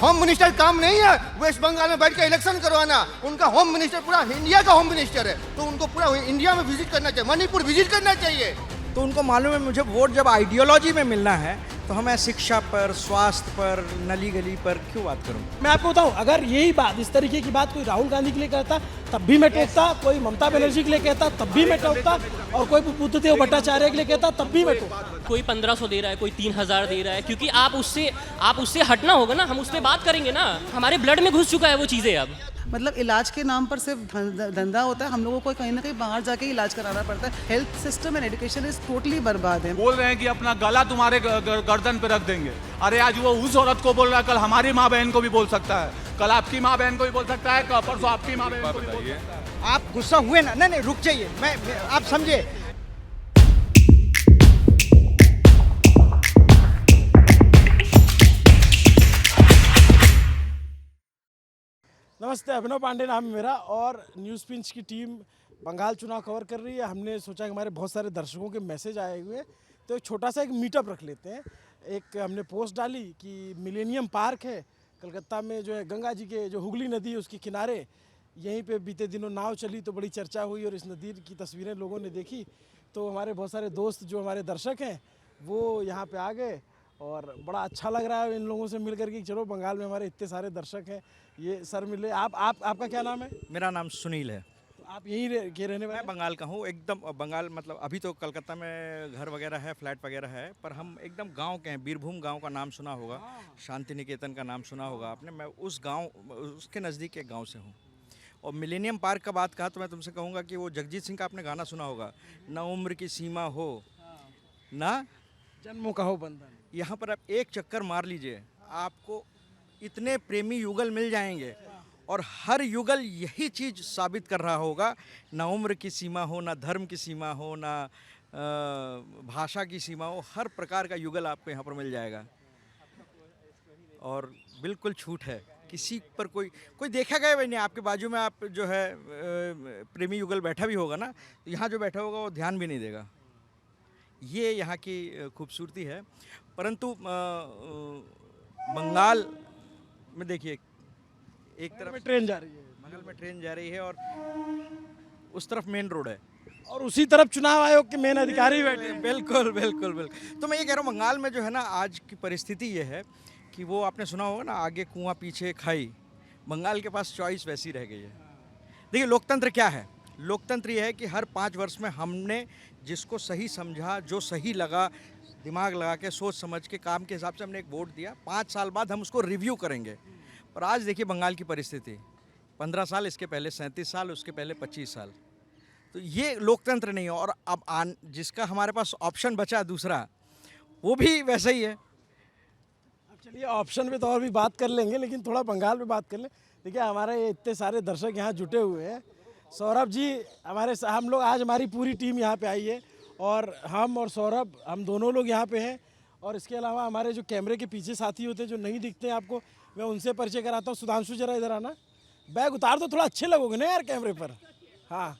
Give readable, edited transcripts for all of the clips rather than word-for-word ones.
Home minister काम नहीं है वेस्ट बंगाल में बैठ के इलेक्शन करवाना। उनका होम मिनिस्टर पूरा इंडिया का होम मिनिस्टर है, तो उनको पूरा इंडिया में विजिट करना चाहिए, मणिपुर विजिट करना चाहिए। तो उनको मालूम है मुझे वोट जब आइडियोलॉजी में मिलना है तो हमें शिक्षा पर, स्वास्थ्य पर, नली गली पर क्यों बात करूं? मैं आपको बताऊं, अगर यही बात, इस तरीके की बात कोई राहुल गांधी के लिए कहता तब भी मैं टोकता, कोई ममता बनर्जी के लिए कहता तब भी मैं टोकता, और कोई बुद्धदेव भट्टाचार्य के लिए कहता तब भी मैं टोकता। कोई 1500 दे रहा है, कोई 3000 दे रहा है, क्योंकि आप उससे हटना होगा ना, हम उस पर बात करेंगे ना। हमारे ब्लड में घुस चुका है वो चीज़ें अब। मतलब इलाज के नाम पर सिर्फ धंधा होता है, हम लोगों को कहीं ना कहीं बाहर जाके इलाज कराना पड़ता है। Health system and education is totally बर्बाद है। बोल रहे हैं कि अपना गला तुम्हारे गर्दन पे रख देंगे। अरे आज वो उस औरत को बोल रहा है, कल हमारी माँ बहन को भी बोल सकता है, कल आपकी माँ बहन को भी बोल सकता है, कल परसों आपकी माँ बहन को भी बोल सकता है। आप गुस्सा हुए ना? नहीं रुक जाइए, आप समझे। नमस्ते, अभिनव पांडे नाम है मेरा, और न्यूज़ पिंच की टीम बंगाल चुनाव कवर कर रही है। हमने सोचा कि हमारे बहुत सारे दर्शकों के मैसेज आए हुए हैं, तो एक छोटा सा एक मीटअप रख लेते हैं। एक हमने पोस्ट डाली कि मिलेनियम पार्क है कलकत्ता में, जो है गंगा जी के जो हुगली नदी है उसके किनारे, यहीं पे बीते दिनों नाव चली तो बड़ी चर्चा हुई और इस नदी की तस्वीरें लोगों ने देखी। तो हमारे बहुत सारे दोस्त जो हमारे दर्शक हैं वो यहाँ पे आ गए और बड़ा अच्छा लग रहा है इन लोगों से मिल करके। चलो, बंगाल में हमारे इतने सारे दर्शक हैं, ये सर मिले। आपका क्या नाम है? मेरा नाम सुनील है। तो आप यहीं के रहने वाले? मैं बंगाल का हूँ, एकदम बंगाल। मतलब अभी तो कलकत्ता में घर वगैरह है, फ्लैट वगैरह है, पर हम एकदम गांव के हैं। बीरभूम गांव का नाम सुना होगा, शांति निकेतन का नाम सुना होगा आपने। मैं उस गांव, उसके नज़दीक एक गांव से हूँ। और मिलेनियम पार्क का बात कहा तो मैं तुमसे कहूँगा कि वो जगजीत सिंह का आपने गाना सुना होगा, ना उम्र की सीमा हो ना जन्मों का हो बंधन। यहाँ पर आप एक चक्कर मार लीजिए, आपको इतने प्रेमी युगल मिल जाएंगे, और हर युगल यही चीज़ साबित कर रहा होगा, ना उम्र की सीमा हो, ना धर्म की सीमा हो, ना भाषा की सीमा हो, हर प्रकार का युगल आपको यहाँ पर मिल जाएगा। और बिल्कुल छूट है, किसी पर कोई देखा गया भी नहीं। आपके बाजू में आप जो है प्रेमी युगल बैठा भी होगा ना, तो यहाँ जो बैठा होगा वो ध्यान भी नहीं देगा। ये यहाँ की खूबसूरती है। परंतु बंगाल में देखिए, एक तरफ में ट्रेन जा रही है, बंगाल में ट्रेन जा रही है और उस तरफ मेन रोड है, और उसी तरफ चुनाव आयोग के मेन अधिकारी बैठे हैं। बिल्कुल बिल्कुल बिल्कुल। तो मैं ये कह रहा हूँ, बंगाल में जो है ना, आज की परिस्थिति ये है कि वो आपने सुना होगा ना, आगे कुआं पीछे खाई। बंगाल के पास चॉइस वैसी रह गई है। देखिए, लोकतंत्र क्या है? लोकतंत्र ये है कि हर 5 वर्ष में हमने जिसको सही समझा, जो सही लगा, दिमाग लगा के सोच समझ के काम के हिसाब से हमने एक वोट दिया। 5 साल बाद हम उसको रिव्यू करेंगे। पर आज देखिए बंगाल की परिस्थिति, 15 साल, इसके पहले 37 साल, उसके पहले 25 साल। तो ये लोकतंत्र नहीं है। और अब जिसका हमारे पास ऑप्शन बचा दूसरा, वो भी वैसा ही है। अब चलिए, ऑप्शन पे तो और भी बात कर लेंगे, लेकिन थोड़ा बंगाल पे बात कर लें। देखिए, हमारे इतने सारे दर्शक यहाँ जुटे हुए हैं। सौरभ जी हम लोग आज हमारी पूरी टीम यहाँ पे आई है, और हम और सौरभ, हम दोनों लोग यहाँ पे हैं। और इसके अलावा हमारे जो कैमरे के पीछे साथी होते हैं जो नहीं दिखते हैं आपको, मैं उनसे परिचय कराता हूँ। सुधांशु, जरा इधर आना। बैग उतार दो, थोड़ा अच्छे लगोगे ना यार कैमरे पर। हाँ,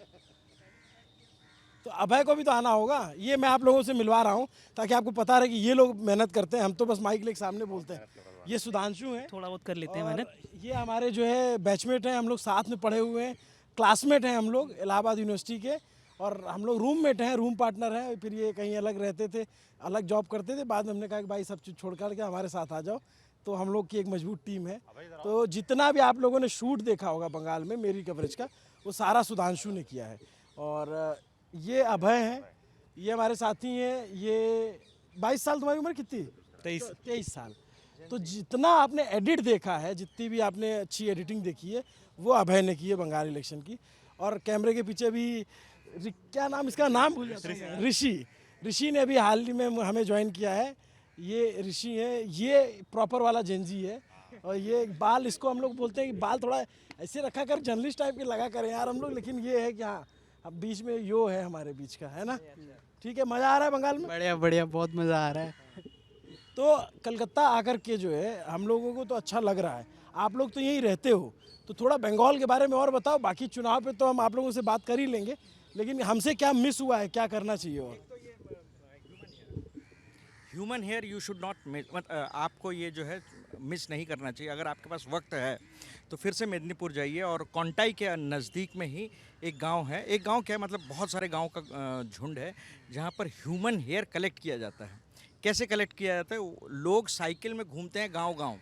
तो अभय को भी तो आना होगा। ये मैं आप लोगों से मिलवा रहा हूँ ताकि आपको पता रहे कि ये लोग मेहनत करते हैं, हम तो बस माइक लेके सामने बोलते हैं। ये सुधांशु हैं, थोड़ा बहुत कर लेते हैं मेहनत। ये हमारे जो है बैचमेट हैं, हम लोग साथ में पढ़े हुए हैं, क्लासमेट हैं हम लोग इलाहाबाद यूनिवर्सिटी के, और हम लोग रूममेट हैं, रूम पार्टनर हैं। फिर ये कहीं अलग रहते थे, अलग जॉब करते थे। बाद में हमने कहा कि भाई सब चीज़ छोड़ कर के हमारे साथ आ जाओ। तो हम लोग की एक मजबूत टीम है। तो जितना भी आप लोगों ने शूट देखा होगा बंगाल में मेरी कवरेज का, वो सारा सुधांशु ने किया है। और ये अभय हैं, ये हमारे साथी हैं। ये 22 साल, तुम्हारी उम्र कितनी? 23 साल। तो जितना आपने एडिट देखा है, जितनी भी आपने अच्छी एडिटिंग देखी है, वो अभय ने की है बंगाल इलेक्शन की। और कैमरे के पीछे भी क्या नाम, इसका नाम भूल जाता हूं, ऋषि ने अभी हाल ही में हमें ज्वाइन किया है। ये ऋषि है, ये प्रॉपर वाला जेंजी है। और ये बाल, इसको हम लोग बोलते हैं कि बाल थोड़ा ऐसे रखा कर, जर्नलिस्ट टाइप के लगा करें यार हम लोग। लेकिन ये है कि हाँ, अब बीच में यो है हमारे बीच का, है ना? ठीक है, मज़ा आ रहा है बंगाल में? बढ़िया बढ़िया, बहुत मज़ा आ रहा है। तो कलकत्ता आकर के जो है हम लोगों को तो अच्छा लग रहा है। आप लोग तो यहीं रहते हो, तो थोड़ा बंगाल के बारे में और बताओ। बाकी चुनाव पे तो हम आप लोगों से बात कर ही लेंगे, लेकिन हमसे क्या मिस हुआ है, क्या करना चाहिए? और human here you should not, आपको ये जो है मिस नहीं करना चाहिए। अगर आपके पास वक्त है तो फिर से मेदिनीपुर जाइए और कोंटाई के नज़दीक में ही एक गांव है। एक गांव क्या है, मतलब बहुत सारे गांव का झुंड है जहां पर ह्यूमन हेयर कलेक्ट किया जाता है। कैसे कलेक्ट किया जाता है? लोग साइकिल में घूमते हैं गांव-गांव।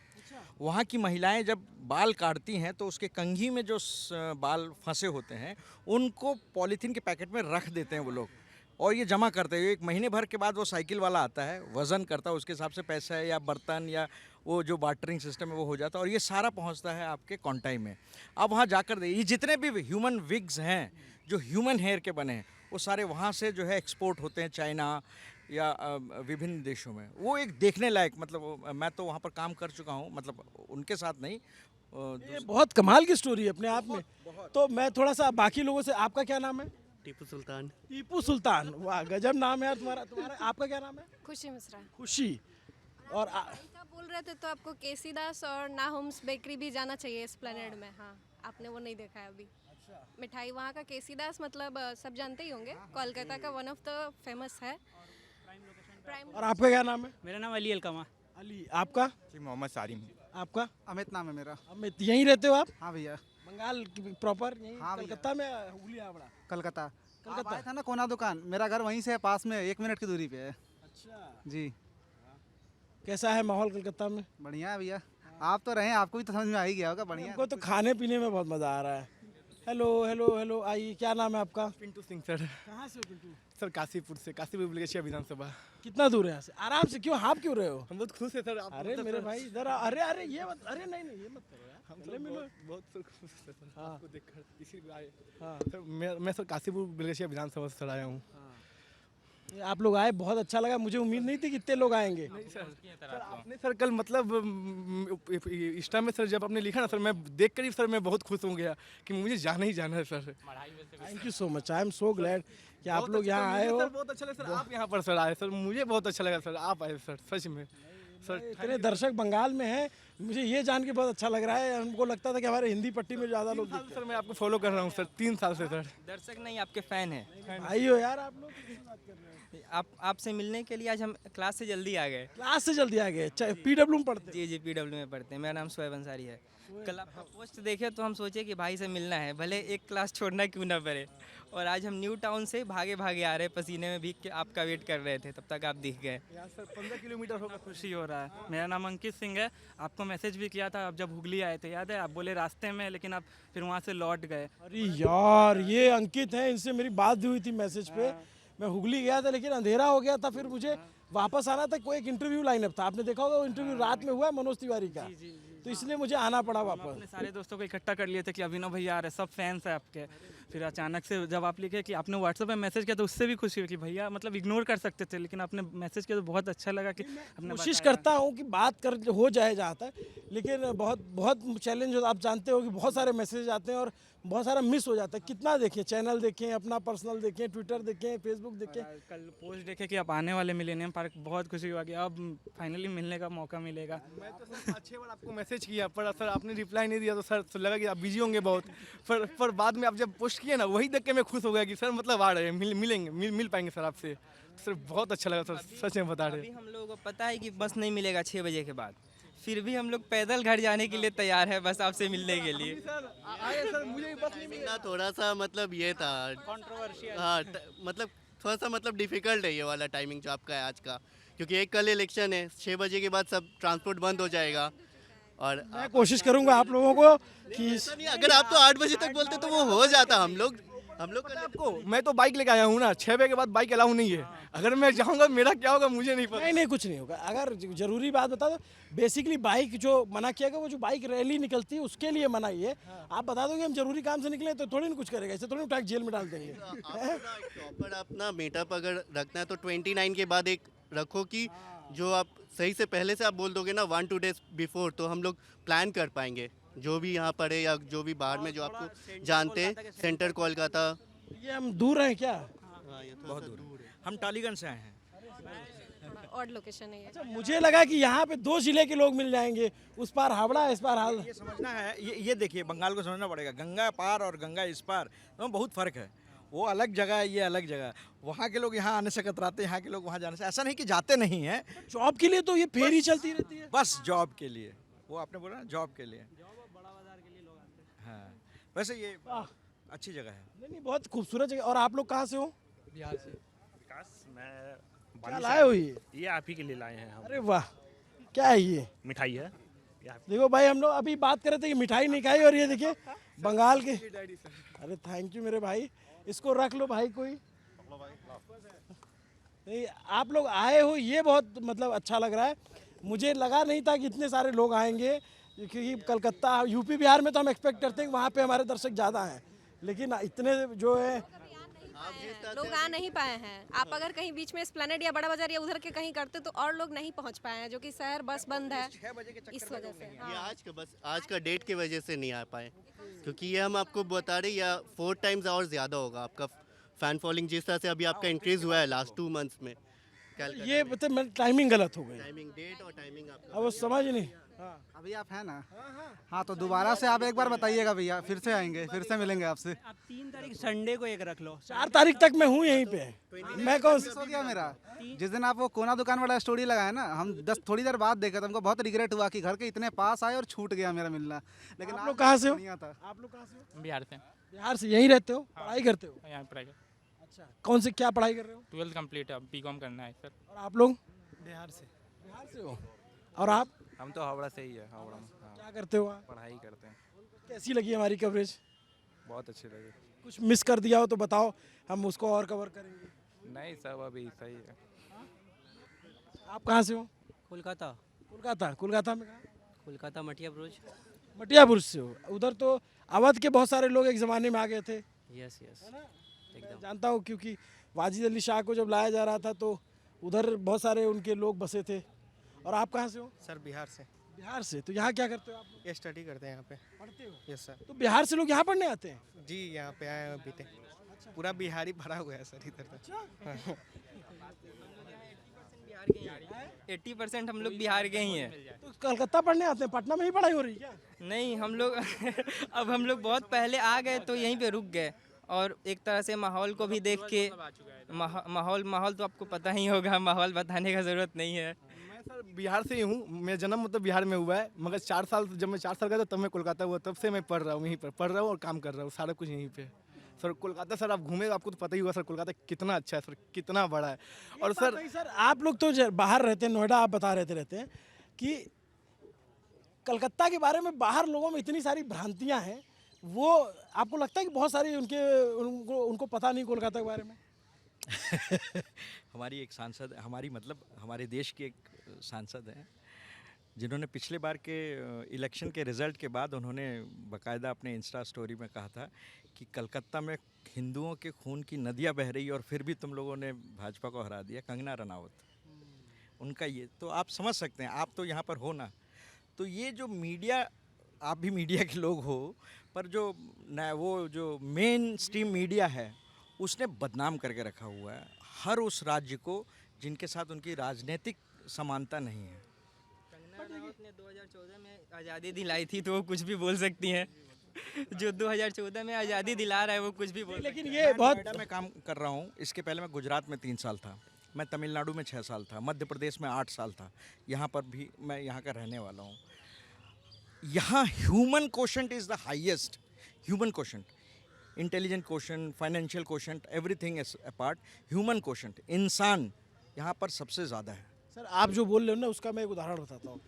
वहाँ की महिलाएं जब बाल काटती हैं तो उसके कंघी में जो बाल फंसे होते हैं उनको पॉलीथीन के पैकेट में रख देते हैं वो लोग, और ये जमा करते हैं। एक महीने भर के बाद वो साइकिल वाला आता है, वज़न करता है, उसके हिसाब से पैसा है या बर्तन या वो जो बार्टरिंग सिस्टम है वो हो जाता है, और ये सारा पहुंचता है आपके कोंटाई में। आप वहाँ जाकर देखिए, ये जितने भी ह्यूमन विग्स हैं जो ह्यूमन हेयर के बने हैं वो सारे वहाँ से जो है एक्सपोर्ट होते हैं चाइना या विभिन्न देशों में। वो एक देखने लायक, मतलब मैं तो वहाँ पर काम कर चुका हूँ, मतलब उनके साथ नहीं। ये बहुत कमाल की स्टोरी है अपने आप में। तो मैं थोड़ा सा बाकी लोगों से, आपका क्या नाम है? टीपू सुल्तान। टीपू सुल्तान, वाह गजब नाम है यार तुम्हारा। तुम्हारा आपका क्या नाम है? खुशी मिश्रा। खुशी। और का बोल रहे थे तो आपको केसी दास और नाहोम्स बेकरी भी जाना चाहिए एस्प्लेनेड में। हाँ, आपने वो नहीं देखा है अभी। मिठाई वहाँ का केसी दास, मतलब सब जानते ही होंगे, कोलकाता का वन ऑफ द फेमस है। और आपका क्या नाम है? मेरा नाम अली अलकमा। अली। आपका? जी मोहम्मद सारिम। आपका? अमित नाम है मेरा। अमित। यहीं रहते हो आप? हाँ भैया, बंगाल प्रॉपर यहीं? हाँ भैया। कलकत्ता में? हुगली हावड़ा? कलकत्ता। कलकत्ता। आया था ना कोना दुकान, मेरा घर वहीं से है, पास में 1 मिनट की दूरी पे है। अच्छा। जी, कैसा है माहौल कलकत्ता में? बढ़िया है भैया। आप तो रहे, आपको भी तो समझ में आ ही गया होगा। बढ़िया। हमको तो खाने पीने में बहुत मज़ा आ रहा है। हेलो हेलो हेलो, आइए। क्या नाम है आपका? पिंटू सिंह सर। कहाँ से हो पिंटू? सर काशीपुर से, काशीपुर विधानसभा विधानसभा। कितना दूर है यहाँ से? आराम से। क्यों हाफ क्यों रहे हो? हम बहुत खुश है सर। आप अरे मेरे भाई इधर अरे अरे ये मत, अरे नहीं नहीं ये मत करो यार, हम चले मिलो। बहुत सर खुश है सर हाँ। आपको देखकर, इसीलिए आए। हाँ। सर मैं सर काशीपुर विधानसभा विधानसभा से सर आया हूँ। ये आप लोग आए, बहुत अच्छा लगा। मुझे उम्मीद नहीं थी कि इतने लोग आएंगे। सर आपने सर कल मतलब इंस्टा में सर जब आपने लिखा ना सर, मैं देख कर ही सर मैं बहुत खुश हो गया कि मुझे जाना ही जाना है sir. Thank you so much, I am so glad कि आप लोग यहाँ आए हो। सर बहुत अच्छा लगा सर, आप यहाँ पर सर आए सर, मुझे बहुत अच्छा लगा सर आप आए सर, सच में सर। इतने दर्शक बंगाल में हैं, मुझे ये जान के बहुत अच्छा लग रहा है। हमको लगता था कि हमारे हिंदी पट्टी में ज़्यादा लोग दिखते सर मैं आपको फॉलो कर रहा हूँ सर 3 साल से सर। दर्शक नहीं, आपके फ़ैन हैं। हैं। भाई हो यार आप लोग, किससे बात कर रहे हो? आपसे मिलने के लिए आज हम क्लास से जल्दी आ गए। क्लास से जल्दी आ गए? PW में पढ़ते? जी जी, PW में पढ़ते हैं। मेरा नाम शोएब अंसारी है। कल आपका पोस्ट देखे तो हम सोचे कि भाई से मिलना है, भले एक क्लास छोड़ना क्यों ना पड़े। और आज हम न्यू टाउन से भागे भागे आ रहे, पसीने में भीग के आपका वेट कर रहे थे, तब तक आप दिख गए। यहाँ सर 15 किलोमीटर होगा। खुशी हो रहा है। मेरा नाम अंकित सिंह है। आपको मैसेज भी किया था आप जब हुगली आए थे, याद है? आप बोले रास्ते में, लेकिन आप फिर वहाँ से लौट गए। अरे यार ये अंकित हैं, इनसे मेरी बात हुई थी मैसेज पे। मैं हुगली गया था लेकिन अंधेरा हो गया था, फिर मुझे वापस आना था। कोई एक इंटरव्यू लाइनअप था, आपने देखा होगा वो इंटरव्यू रात में हुआ है मनोज तिवारी का, तो इसलिए मुझे आना पड़ा वापस। अपने सारे दोस्तों को इकट्ठा कर लिए थे कि अभिनव भैया आ रहे, सब फैंस हैं आपके। फिर अचानक से जब आप लिखे कि आपने व्हाट्सएप पे मैसेज किया तो उससे भी खुशी हुई कि भैया मतलब इग्नोर कर सकते थे, लेकिन आपने मैसेज किया तो बहुत अच्छा लगा कि अपने कोशिश करता हूँ कि बात कर हो जाए जहाँ तक, लेकिन बहुत बहुत चैलेंज होता है। आप जानते हो कि बहुत सारे मैसेज आते हैं और बहुत सारा मिस हो जाता है। कितना देखें, चैनल देखें, अपना पर्सनल देखें, ट्विटर देखें, फेसबुक देखें। कल पोस्ट देखे कि आप आने वाले मिलेनियम पार्क, बहुत खुशी हुआ कि अब फाइनली मिलने का मौका मिलेगा। मैं तो सर 6 बार आपको मैसेज किया पर सर आपने रिप्लाई नहीं दिया, तो सर लगा कि आप बिजी होंगे बहुत। पर बाद में आप जब पोस्ट किए ना, वही देख के मैं खुश हो गया कि सर मतलब आ रहे हैं, मिलेंगे, मिल पाएंगे सर आपसे। सर बहुत अच्छा लगा सर, सच में बता रहे। अभी हम लोगों को पता है कि बस नहीं मिलेगा 6 बजे के बाद, फिर भी हम लोग पैदल घर जाने के लिए तैयार है बस आपसे मिलने के लिए। सर आए सर, मुझे बस नहीं मिला। थोड़ा सा मतलब ये था कंट्रोवर्शियल। हाँ मतलब थोड़ा सा मतलब डिफिकल्ट है ये वाला टाइमिंग जो आपका है आज का, क्योंकि एक कल इलेक्शन है, 6 बजे के बाद सब ट्रांसपोर्ट बंद हो जाएगा। और मैं कोशिश करूंगा आप लोगों को कि अगर आप तो 8 बजे तक बोलते तो वो हो जाता। हम लोग आपको मैं तो बाइक लेके आया हूँ ना, 6 बजे के बाद बाइक अलाउ नहीं है। अगर मैं जाऊँगा मेरा क्या होगा मुझे नहीं पता। नहीं नहीं कुछ नहीं होगा। अगर जरूरी बात बता दो, बेसिकली बाइक जो मना किया गया वो जो बाइक रैली निकलती है उसके लिए मना ही है। आप बता दो कि हम जरूरी काम से निकले तो थोड़ी ना कुछ करेगा, इसे थोड़ी उठा के जेल में डाल देंगे। प्रॉपर अपना मीटअप अगर रखना है तो 29 के बाद एक रखो कि जो आप सही से पहले से आप बोल दोगे ना 1-2 डेज बिफोर, तो हम लोग प्लान कर पाएंगे। जो भी यहाँ पड़े या जो भी बाहर में जो आपको जानते हैं, सेंटर कोलकाता। ये हम दूर हैं क्या? बहुत दूर है, हम टालीगंज से आए हैं। ऑड लोकेशन है ये। अच्छा, मुझे लगा कि यहाँ पे 2 जिले के लोग मिल जाएंगे, उस पार हावड़ा इस पार हाल। ये समझना है, ये देखिए बंगाल को समझना पड़ेगा। गंगा पार और गंगा इस पार तो बहुत फ़र्क है। वो अलग जगह है, ये अलग जगह है। वहाँ के लोग यहाँ आने से कतराते हैं, यहाँ के लोग वहाँ जाने से। ऐसा नहीं कि जाते नहीं हैं, जॉब के लिए तो ये फेरी चलती रहती है। बस जॉब के लिए। वो आपने बोला ना जॉब के लिए, बड़ा बाजार के लिए लोग आते हैं। हाँ वैसे ये अच्छी जगह है। नहीं नहीं, बहुत खूबसूरत जगह। और आप लोग कहाँ से हो? बिहार से। विकास मैं क्या लाए हो ये? आप ही के लिए लाए हैं हम। अरे वाह, क्या है ये? मिठाई है। देखो भाई, हम लोग अभी बात कर रहे थे कि मिठाई नहीं खाई, और ये देखिए बंगाल के। अरे थैंक यू मेरे भाई, इसको रख लो भाई। कोई नहीं, आप लोग आए हो, ये बहुत मतलब अच्छा लग रहा है। मुझे लगा नहीं था कि इतने सारे लोग आएंगे, क्योंकि कलकत्ता, यूपी, बिहार में तो हम एक्सपेक्ट करते हैं कि वहाँ पे हमारे दर्शक ज़्यादा हैं, लेकिन इतने जो है लोग आ नहीं पाए हैं। आप अगर कहीं बीच में एस्प्लेनेड या बड़ा बाजार या उधर के कहीं करते तो और लोग नहीं पहुंच पाए हैं, जो कि शहर बस बंद है इस वजह से। ये आज का डेट की वजह से नहीं आ पाए, क्योंकि ये हम आपको बता रहे, या 4 टाइम्स और ज़्यादा होगा आपका फैन फॉलोइंग, जिस तरह से अभी आपका इंक्रीज हुआ है लास्ट 2 मंथ्स में। ये मतलब टाइमिंग गलत हो गई। टाइमिंग, डेट और टाइमिंग आपका अब वो समझ नहीं। अभी आप हैं ना? हाँ तो दोबारा से आप एक बार बताइएगा भैया, फिर से आएंगे, फिर से मिलेंगे आपसे। आप 3 तारीख संडे को एक रख लो। 4 तारीख तक मैं हूँ यहीं पे। मैं कौन हो गया मेरा। जिस दिन आप वो कोना दुकान वाला स्टोरी लगाया ना, हम थोड़ी देर बाद देखा, तो हमको बहुत रिग्रेट हुआ कि घर के इतने पास आए और छूट गया मेरा मिलना। लेकिन आप लोग कहाँ से हो? नहीं आता। आप लोग कहाँ से हो? बिहार से। बिहार से। यहीं रहते हो? पढ़ाई करते हो? यहाँ पढ़ाई अच्छा, कौन से क्या पढ़ाई कर रहे हो? 12th कंप्लीट है, बीकॉम करना है सर। और आप लोग? बिहार से। बिहार से हो? और आप हम तो हावड़ा से ही है। हावड़ा में क्या करते हो? आप पढ़ाई करते हैं। कैसी लगी हमारी कवरेज? बहुत अच्छी लगी। कुछ मिस कर दिया हो तो बताओ, हम उसको और कवर करेंगे। नहीं सब अभी सही है। आप कहाँ से हो? कोलकाता। कोलकाता। कोलकाता में कहाँ? कोलकाता मटिया ब्रोज। मटियापुर से हो? उधर तो अवध के बहुत सारे लोग एक ज़माने में आ गए थे। यस यस मैं जानता हूँ, क्योंकि वाजिद अली शाह को जब लाया जा रहा था तो उधर बहुत सारे उनके लोग बसे थे। और आप कहाँ से हो? सर बिहार से। बिहार से। तो यहाँ क्या करते हो आप लोग? ये स्टडी करते हैं यहाँ पे। पढ़ते हो? Yes sir. तो बिहार से लोग यहाँ पढ़ने आते हैं? जी यहाँ पे आए हैं अभी तक। पूरा बिहारी भरा हुआ है सर इधर तक। 80% हम लोग बिहार के ही हैं। तो कलकत्ता पढ़ने आते हैं? पटना में ही पढ़ाई हो रही है क्या? नहीं हम लोग अब हम लोग बहुत पहले आ गए तो यहीं पे रुक गए, और एक तरह से माहौल को भी देख के माहौल तो आपको पता ही होगा, माहौल बताने का ज़रूरत नहीं है। मैं सर बिहार से ही हूँ। मेरा जन्म मतलब बिहार में हुआ है, मगर 4 साल, जब मैं 4 साल का था तब मैं कोलकाता हुआ, तब से मैं पढ़ रहा हूँ, यहीं पर पढ़ रहा हूँ और काम कर रहा हूँ, सारा कुछ यहीं पे। सर कोलकाता, सर आप घूमे आपको तो पता ही होगा सर, कोलकाता कितना अच्छा है सर, कितना बड़ा है। और सर आप लोग तो बाहर रहते हैं, नोएडा आप बता रहे रहते हैं कि कलकत्ता के बारे में बाहर लोगों में इतनी सारी भ्रांतियां हैं, वो आपको लगता है कि बहुत सारी उनको पता नहीं कोलकाता के बारे में? हमारी एक सांसद, हमारी मतलब हमारे देश की एक सांसद हैं, जिन्होंने पिछले बार के इलेक्शन के रिज़ल्ट के बाद उन्होंने बाकायदा अपने इंस्टा स्टोरी में कहा था कि कलकत्ता में हिंदुओं के खून की नदियां बह रही और फिर भी तुम लोगों ने भाजपा को हरा दिया। कंगना रनावत उनका ये, तो आप समझ सकते हैं, आप तो यहाँ पर हो ना, तो ये जो मीडिया, आप भी मीडिया के लोग हो, पर जो वो जो मेन स्ट्रीम मीडिया है उसने बदनाम करके रखा हुआ है हर उस राज्य को जिनके साथ उनकी राजनीतिक समानता नहीं है। कंगना रनावत ने 2014 में आज़ादी दिलाई थी, तो वो कुछ भी बोल सकती हैं। जो 2014 में आज़ादी दिला रहा है वो कुछ भी बोल लेकिन ये बहुत नोएडा में काम कर रहा हूँ, इसके पहले मैं गुजरात में 3 साल था, मैं तमिलनाडु में 6 साल था, मध्य प्रदेश में 8 साल था, यहाँ पर भी मैं यहाँ का रहने वाला हूँ। यहाँ human quotient is the highest, human quotient, intelligent quotient, financial quotient, everything is apart, human quotient, इंसान यहाँ पर सबसे ज़्यादा है। सर आप जो बोल रहे हो ना, उसका मैं एक उदाहरण बताता हूँ।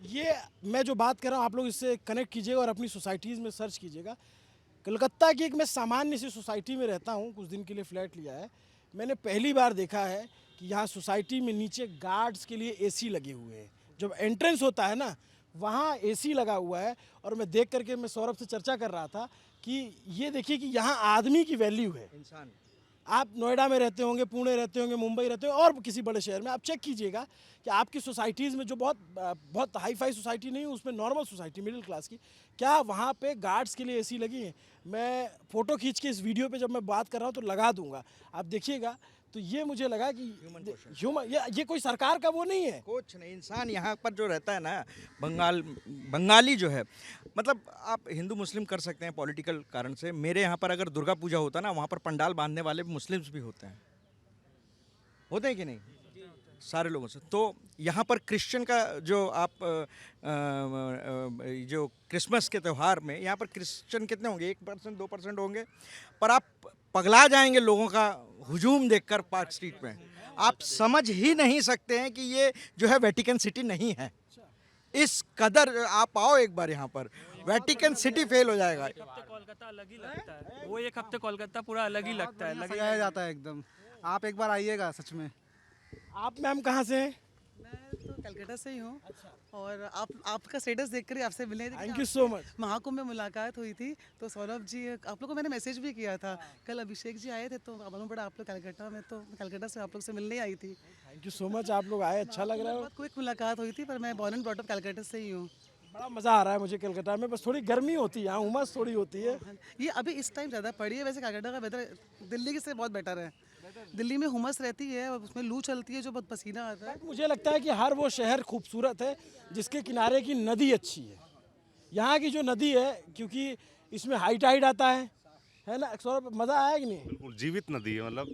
ये मैं जो बात कर रहा हूँ, आप लोग इससे कनेक्ट कीजिएगा और अपनी सोसाइटीज़ में सर्च कीजिएगा। कलकत्ता की एक मैं सामान्य सी सोसाइटी में रहता हूँ, कुछ दिन के लिए फ्लैट लिया है। मैंने पहली बार देखा है कि यहाँ सोसाइटी में नीचे गार्ड्स के लिए एसी लगे हुए हैं। जब एंट्रेंस होता है ना, वहाँ एसी लगा हुआ है। और मैं देख करके मैं सौरभ से चर्चा कर रहा था कि ये देखिए कि यहाँ आदमी की वैल्यू है। इंसान, आप नोएडा में रहते होंगे, पुणे रहते होंगे, मुंबई रहते होंगे और किसी बड़े शहर में, आप चेक कीजिएगा कि आपकी सोसाइटीज़ में जो बहुत हाई फाई सोसाइटी नहीं है, उसमें नॉर्मल सोसाइटी मिडिल क्लास की, क्या वहाँ पे गार्ड्स के लिए एसी लगी है? मैं फ़ोटो खींच के इस वीडियो पे जब मैं बात कर रहा हूँ तो लगा दूंगा, आप देखिएगा। तो ये मुझे लगा कि ह्यूमन, ये कोई सरकार का वो नहीं है, कुछ नहीं, इंसान यहाँ पर जो रहता है ना, बंगाली जो है, मतलब आप हिंदू मुस्लिम कर सकते हैं पॉलिटिकल कारण से। मेरे यहाँ पर अगर दुर्गा पूजा होता ना, वहाँ पर पंडाल बांधने वाले मुस्लिम्स भी होते हैं कि नहीं? सारे लोगों से। तो यहाँ पर क्रिश्चियन का जो आप जो क्रिसमस के त्यौहार में यहाँ पर क्रिश्चियन कितने होंगे, 1% 2% होंगे, पर आप पगला जाएंगे लोगों का हुजूम देखकर पार्क स्ट्रीट में। आप समझ ही नहीं सकते हैं कि ये जो है वेटिकन सिटी नहीं है। इस कदर आप आओ एक बार यहाँ पर, वेटिकन सिटी फेल हो जाएगा। कोलकाता अलग ही लगता है, वो एक हफ्ते कोलकाता पूरा अलग ही लगता है, सजाया जाता है एकदम। आप एक बार आइएगा सच में। आप मैम कहाँ से हैं? मैं तो कलकत्ता से ही हूँ और आपका स्टेटस देखकर ही आपसे मिले थे। Thank you so much. Mahakumbh में मुलाकात हुई थी तो सौरभ जी, आप लोग को मैंने मैसेज भी किया था। कल अभिषेक जी आए थे तो मालूम पड़ा आप लोग कलकत्ता में, तो मैं कलकत्ता से आप लोग से मिलने आई थी। थैंक यू सो मच, आप लोग आए, अच्छा लग रहा है। बहुत क्विक मुलाकात हुई थी, पर मैं born and brought up Calcutta से ही हूँ। बड़ा मज़ा आ रहा है मुझे कलकत्ता में, बस थोड़ी गर्मी होती है यहाँ, उमस थोड़ी होती है। ये अभी इस टाइम ज़्यादा पड़ी है, वैसे कलकत्ता का बेहतर दिल्ली से बहुत बेटर है। दिल्ली में हुमस रहती है और उसमें लू चलती है जो बहुत पसीना आता है। मुझे लगता है कि हर वो शहर खूबसूरत है जिसके किनारे की नदी अच्छी है। यहाँ की जो नदी है, क्योंकि इसमें हाई टाइड आता है ना, सौरभ मज़ा आया कि नहीं? बिल्कुल जीवित नदी है, मतलब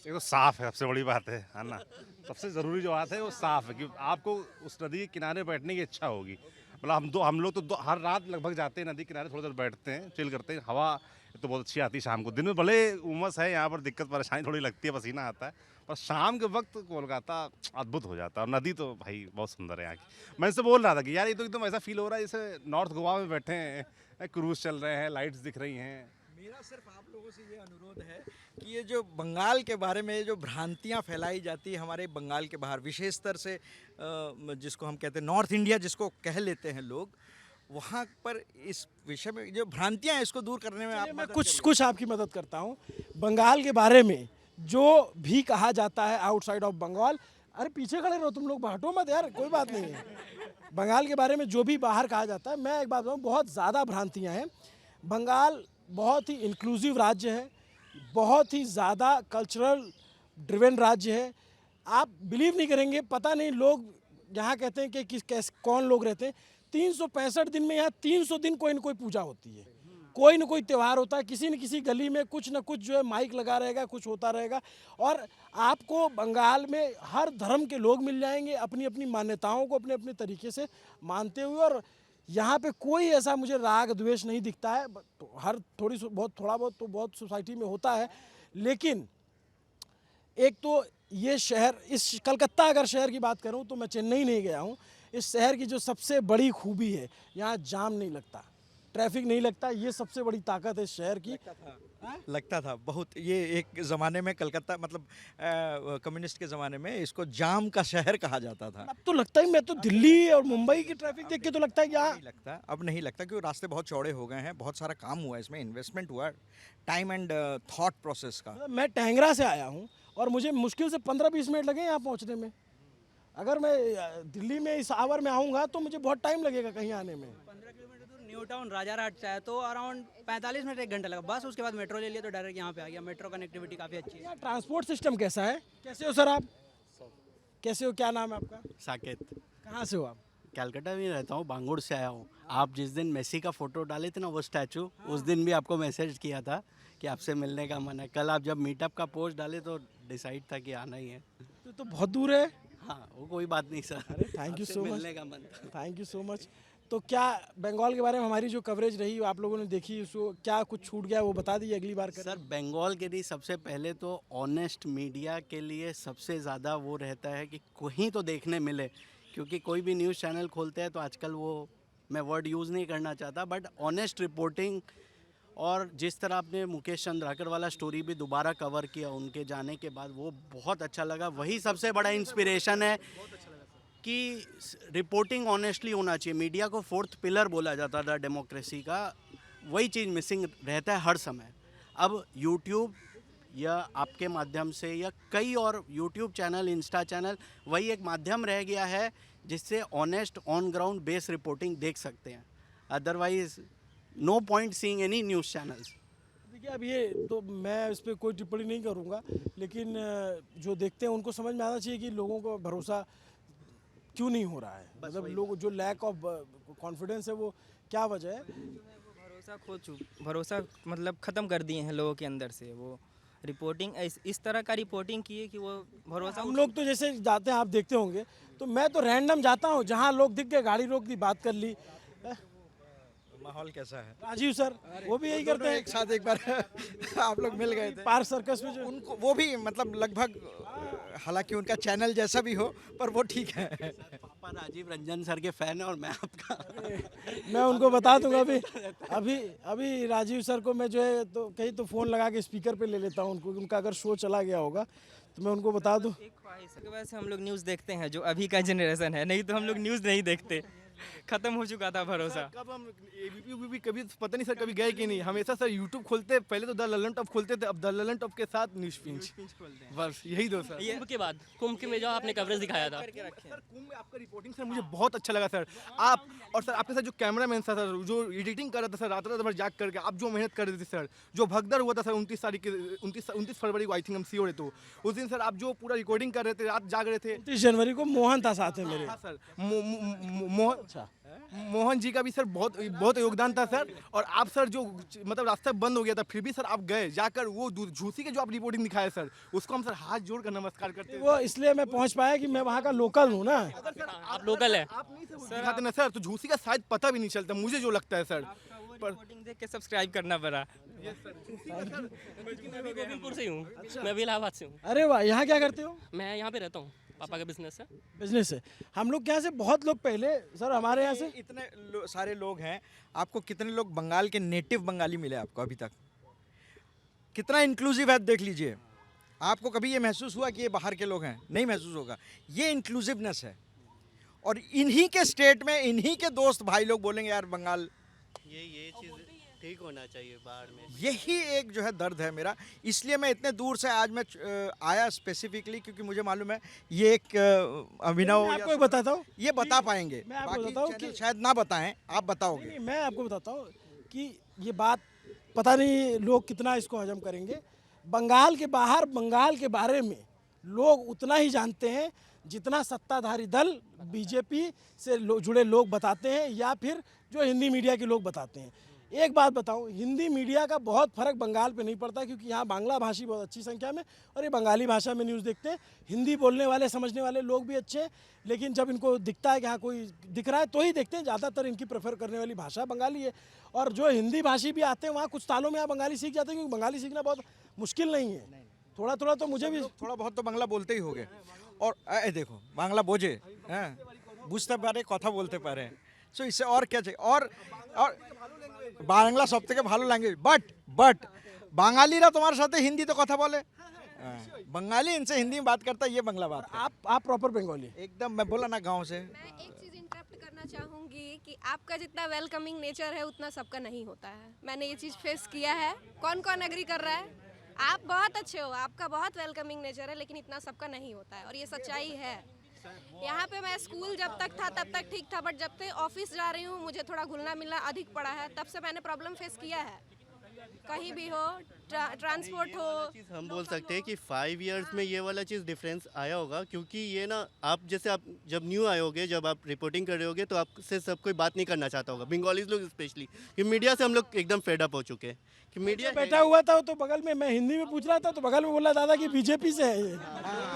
एक तो साफ है, सबसे बड़ी बात है ना। सबसे ज़रूरी जो बात है वो साफ है कि आपको उस नदी के किनारे बैठने की इच्छा होगी। मतलब हम लोग तो हर रात लगभग जाते हैं नदी किनारे, थोड़ी देर बैठते हैं, चिल करते हैं। हवा तो बहुत अच्छी आती है शाम को। दिन में भले उमस है, यहाँ पर दिक्कत परेशानी थोड़ी लगती है, पसीना आता है, पर शाम के वक्त कोलकाता अद्भुत हो जाता है। और नदी तो भाई बहुत सुंदर है यहाँ की। मैं इससे बोल रहा था कि यार ये तो एकदम ऐसा फील हो रहा है जैसे नॉर्थ गोवा में बैठे हैं, क्रूज चल रहे हैं, लाइट्स दिख रही हैं। मेरा सिर्फ आप लोगों से ये अनुरोध है कि ये जो बंगाल के बारे में जो भ्रांतियाँ फैलाई जाती है हमारे बंगाल के बाहर, विशेषतर से जिसको हम कहते हैं नॉर्थ इंडिया जिसको कह लेते हैं लोग, वहाँ पर इस विषय में जो भ्रांतियाँ हैं इसको दूर करने में आप मैं कुछ आपकी मदद करता हूँ। बंगाल के बारे में जो भी कहा जाता है आउटसाइड ऑफ बंगाल, अरे पीछे खड़े रहो तुम लोग, हटो मत यार, कोई बात नहीं है। बंगाल के बारे में जो भी बाहर कहा जाता है, मैं एक बात बताऊँ, बहुत ज़्यादा भ्रांतियाँ हैं। बंगाल बहुत ही इंक्लूसिव राज्य है, बहुत ही ज़्यादा कल्चरल ड्रिवन राज्य है। आप बिलीव नहीं करेंगे, पता नहीं लोग यहाँ कहते हैं कि कैसे कौन लोग रहते हैं। 365 दिन में यहाँ 300 दिन कोई न कोई पूजा होती है, कोई न कोई त्यौहार होता है, किसी न किसी गली में कुछ न कुछ जो है माइक लगा रहेगा, कुछ होता रहेगा। और आपको बंगाल में हर धर्म के लोग मिल जाएंगे, अपनी अपनी मान्यताओं को अपने अपने तरीके से मानते हुए। और यहाँ पे कोई ऐसा मुझे राग द्वेष नहीं दिखता है। तो हर थोड़ा बहुत तो बहुत सोसाइटी में होता है, लेकिन एक तो ये शहर, इस कलकत्ता अगर शहर की बात करूँ तो मैं चेन्नई नहीं गया हूँ। इस शहर की जो सबसे बड़ी खूबी है, यहाँ जाम नहीं लगता, ट्रैफिक नहीं लगता, ये सबसे बड़ी ताकत है इस शहर की। लगता था बहुत, ये एक ज़माने में कलकत्ता मतलब कम्युनिस्ट के ज़माने में इसको जाम का शहर कहा जाता था। अब तो लगता है, मैं तो दिल्ली और मुंबई की ट्रैफिक देख के तो लगता है कि यहाँ नहीं लगता, अब नहीं लगता, क्योंकि रास्ते बहुत चौड़े हो गए हैं, बहुत सारा काम हुआ है इसमें, इन्वेस्टमेंट हुआ, टाइम एंड थॉट प्रोसेस का। मैं टैंगरा से आया हूँ और मुझे मुश्किल से 15-20 मिनट लगे यहाँ पहुँचने में। अगर मैं दिल्ली में इस आवर में आऊँगा तो मुझे बहुत टाइम लगेगा कहीं आने में। 15 किलोमीटर दूर न्यू टाउन राजारहाट से है तो अराउंड 45 मिनट 1 घंटा लगा बस। उसके बाद मेट्रो ले लिया तो डायरेक्ट यहाँ पे आ गया। मेट्रो कनेक्टिविटी काफ़ी अच्छी है। ट्रांसपोर्ट सिस्टम कैसा है? कैसे हो सर आप? कैसे हो, क्या नाम है आपका? साकेत। कहाँ से हो आप? कलकत्ता में रहता हूँ, बांगुर से आया हूँ। आप जिस दिन मेसी का फोटो डाले थे ना, वो स्टैचू, उस दिन भी आपको मैसेज किया था कि आपसे मिलने का मन है। कल आप जब मीटअप का पोस्ट डाले तो डिसाइड था कि आना ही है। तो बहुत दूर है। हाँ, वो कोई बात नहीं सर। अरे थैंक यू आपसे सो मच, मिलने का मन था। Thank you so much. तो क्या बंगाल के बारे में हमारी जो कवरेज रही आप लोगों ने देखी, उसको क्या कुछ छूट गया वो बता दीजिए अगली बार। सर बंगाल के लिए सबसे पहले तो ऑनेस्ट मीडिया के लिए सबसे ज़्यादा वो रहता है कि कहीं तो देखने मिले, क्योंकि कोई भी न्यूज़ चैनल खोलते हैं तो आजकल वो, मैं वर्ड यूज़ नहीं करना चाहता, बट ऑनेस्ट रिपोर्टिंग। और जिस तरह आपने मुकेश चंद्राकर वाला स्टोरी भी दोबारा कवर किया उनके जाने के बाद, वो बहुत अच्छा लगा। वही सबसे बड़ा इंस्पिरेशन है कि रिपोर्टिंग ऑनेस्टली होना चाहिए। मीडिया को 4th पिलर बोला जाता था डेमोक्रेसी का, वही चीज़ मिसिंग रहता है हर समय। अब यूट्यूब या आपके माध्यम से या कई और यूट्यूब चैनल, इंस्टा चैनल, वही एक माध्यम रह गया है जिससे honest on ground base reporting देख सकते हैं। Otherwise no point seeing any news channels. देखिए अब ये तो मैं इस पर कोई टिप्पणी नहीं करूँगा, लेकिन जो देखते हैं उनको समझ में आना चाहिए कि लोगों को भरोसा क्यों नहीं हो रहा है। मतलब लोग जो लैक ऑफ कॉन्फिडेंस है वो क्या वजह है? भरोसा मतलब ख़त्म कर दिए हैं लोगों के अंदर से। वो रिपोर्टिंग इस तरह का रिपोर्टिंग किए कि वो भरोसा हम लोग तो जैसे जाते हैं, आप देखते होंगे, तो मैं तो रैंडम जाता हूँ, जहाँ लोग दिख गए गाड़ी रोक दी, बात कर ली। माहौल कैसा है? राजीव सर वो भी यही करते हैं। एक साथ एक बार आप लोग मिल गए थे पार्क सर्कस में जो उनको, वो भी मतलब लगभग, हालांकि उनका चैनल जैसा भी हो, पर वो ठीक है। पापा राजीव रंजन सर के फैन है और मैं आपका। मैं उनको बता दूंगा। अभी राजीव सर को मैं जो है तो कहीं तो फ़ोन लगा के स्पीकर पे ले लेता हूँ उनको, उनका अगर शो चला गया होगा तो मैं उनको बता दूँ। एक ख्वाहिश है कि वैसे हम लोग न्यूज़ देखते हैं, जो अभी का जनरेशन है, नहीं तो हम लोग न्यूज़ नहीं देखते, खत्म हो चुका था भरोसा। कब हम एबीपी उबीपी कभी पता नहीं सर कभी गए कि नहीं, हमेशा सर यूट्यूब खोलते, पहले तो द ललन टॉप खोलते थे, अब द ललन टॉप के साथ न्यूज़ पिंच बस यही दो सर। कुंभ के बाद, कुंभ में जो आपने कवरेज दिखाया था, सर कुंभ में आपका रिपोर्टिंग सर मुझे बहुत अच्छा लगा सर। आप और सर आपके साथ जो कैमरामैन था सर, जो एडिटिंग कर रहा था सर, रात रात भर जाग करके आप जो मेहनत कर रहे थे सर, जो भगदड़ हुआ था सर 29 फरवरी को, आई थिंक हम सी हो रहे, तो उस दिन सर आप जो पूरा रिकॉर्डिंग कर रहे थे, रात जाग रहे थे। 29 जनवरी को मोहन था साथ में मेरे। हाँ सर, मोहन जी का भी सर बहुत योगदान था सर। और आप सर जो मतलब रास्ता बंद हो गया था, फिर भी सर आप गए जाकर, वो झूसी के जो आप रिपोर्टिंग दिखाए सर, उसको हम सर हाथ जोड़ कर नमस्कार करते हैं। वो इसलिए मैं पहुंच पाया कि मैं वहाँ का लोकल हूँ ना। आप लोकल है। आप नहीं सर दिखाते ना सर, तो झूसी का शायद पता भी नहीं चलता, मुझे जो लगता है सर। रिपोर्टिंग देख के सब्सक्राइब करना पड़ा। मैं गोविंदपुर से हूँ, मैं भी इलाहाबाद से हूँ। अरे वाह, यहाँ क्या करते हो? मैं यहाँ पे रहता हूँ, पापा का बिजनेस है। बिजनेस है। हम लोग के यहाँ से बहुत लोग पहले सर, हमारे यहाँ से इतने सारे लोग हैं, आपको कितने लोग बंगाल के नेटिव बंगाली मिले आपको अभी तक? कितना इंक्लूसिव है देख लीजिए। आपको कभी ये महसूस हुआ कि ये बाहर के लोग हैं? नहीं महसूस होगा। ये इंक्लूसिवनेस है, और इन्हीं के स्टेट में इन्हीं के दोस्त भाई लोग बोलेंगे यार बंगाल, ये चीज़ ठीक होना चाहिए बाहर में। यही एक जो है दर्द है मेरा। इसलिए मैं इतने दूर से आज मैं आया स्पेसिफिकली, क्योंकि मुझे मालूम है ये एक अभिनव, मैं आपको बताता हूँ, ये बता पाएंगे, मैं आपको बाकी बताऊँ चैनल कि शायद ना बताएं, आप बताओगे। नहीं, मैं आपको बताता हूँ कि ये बात पता नहीं लोग कितना इसको हजम करेंगे। बंगाल के बाहर बंगाल के बारे में लोग उतना ही जानते हैं जितना सत्ताधारी दल बीजेपी से जुड़े लोग बताते हैं, या फिर जो हिंदी मीडिया के लोग बताते हैं। एक बात बताऊं, हिंदी मीडिया का बहुत फर्क बंगाल पे नहीं पड़ता, क्योंकि यहाँ बांग्ला भाषी बहुत अच्छी संख्या में, और ये बंगाली भाषा में न्यूज़ देखते हैं। हिंदी बोलने वाले समझने वाले लोग भी अच्छे हैं, लेकिन जब इनको दिखता है कि हाँ कोई दिख रहा है तो ही देखते हैं। ज़्यादातर इनकी प्रेफर करने वाली भाषा बंगाली है, और जो हिंदी भाषी भी आते हैं वहाँ कुछ सालों में आप बंगाली सीख जाते हैं, क्योंकि बंगाली सीखना बहुत मुश्किल नहीं है। थोड़ा थोड़ा तो मुझे भी थोड़ा बहुत तो बांग्ला बोलते ही होगे। और देखो बांग्ला बोझे, हैं बुझते पारे, कथा बोलते पारे, सो इससे और क्या चाहिए? और বাংলা সব থেকে ভালো ল্যাঙ্গুয়েজ, बट বাঙালিরা তোমার সাথে হিন্দি তো কথা বলে, बंगाली इनसे हिंदी में बात करता है, ये बंगला बात। आप प्रॉपर बंगाली एकदम, मैं बोला ना गांव से। मैं एक चीज़ इंटरप्ट करना चाहूँगी कि आपका जितना वेलकमिंग नेचर है उतना सबका नहीं होता है। मैंने ये चीज़ फेस किया है। कौन कौन एग्री कर रहा है? आप बहुत अच्छे हो, आपका बहुत वेलकमिंग नेचर है, लेकिन इतना सबका नहीं होता है, और ये सच्चाई है। यहाँ पे मैं स्कूल जब तक था तब तक ठीक था, बट जब से ऑफिस जा रही हूँ मुझे थोड़ा घुलना मिलना अधिक पड़ा है, तब से मैंने प्रॉब्लम फेस किया है। कहीं भी हो, ट्रांसपोर्ट हो। हम बोल सकते हैं कि 5 इयर्स में ये वाला चीज़ डिफरेंस आया होगा, क्योंकि ये ना आप जैसे आप जब न्यू आए होगे, जब आप रिपोर्टिंग कर रहे होगे, तो आपसे सब कोई बात नहीं करना चाहता होगा, बंगालीज लोग स्पेशली, कि मीडिया से हम लोग एकदम फेड अप हो चुके हैं कि मीडिया बैठा हुआ था तो बगल में मैं हिंदी में पूछ रहा था, तो बगल में बोला दादा कि बीजेपी से है ये।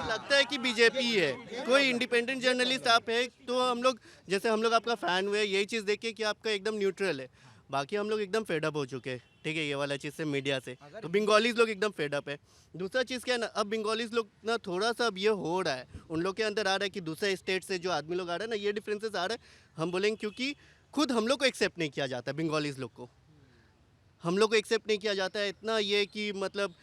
लगता है कि बीजेपी है, कोई इंडिपेंडेंट जर्नलिस्ट आप है, तो हम लोग जैसे हम लोग आपका फ़ैन हुए, यही चीज़ देख के कि आपका एकदम न्यूट्रल है। बाकी हम लोग एकदम फेडअप हो चुके हैं, ठीक है, ये वाला चीज़ से, मीडिया से। तो बंगालीज लोग एकदम फेडअप है। दूसरा चीज़ क्या है ना, अब बंगालीज लोग ना थोड़ा सा अब ये हो रहा है, उन लोग के अंदर आ रहा है कि दूसरे स्टेट से जो आदमी लोग आ रहे हैं ना, ये डिफरेंसेस आ रहे हैं। हम बोलेंगे क्योंकि खुद हम लोग को एक्सेप्ट नहीं किया जाता, बंगालीज लोग को हम लोग को एक्सेप्ट नहीं किया जाता है। इतना ये कि मतलब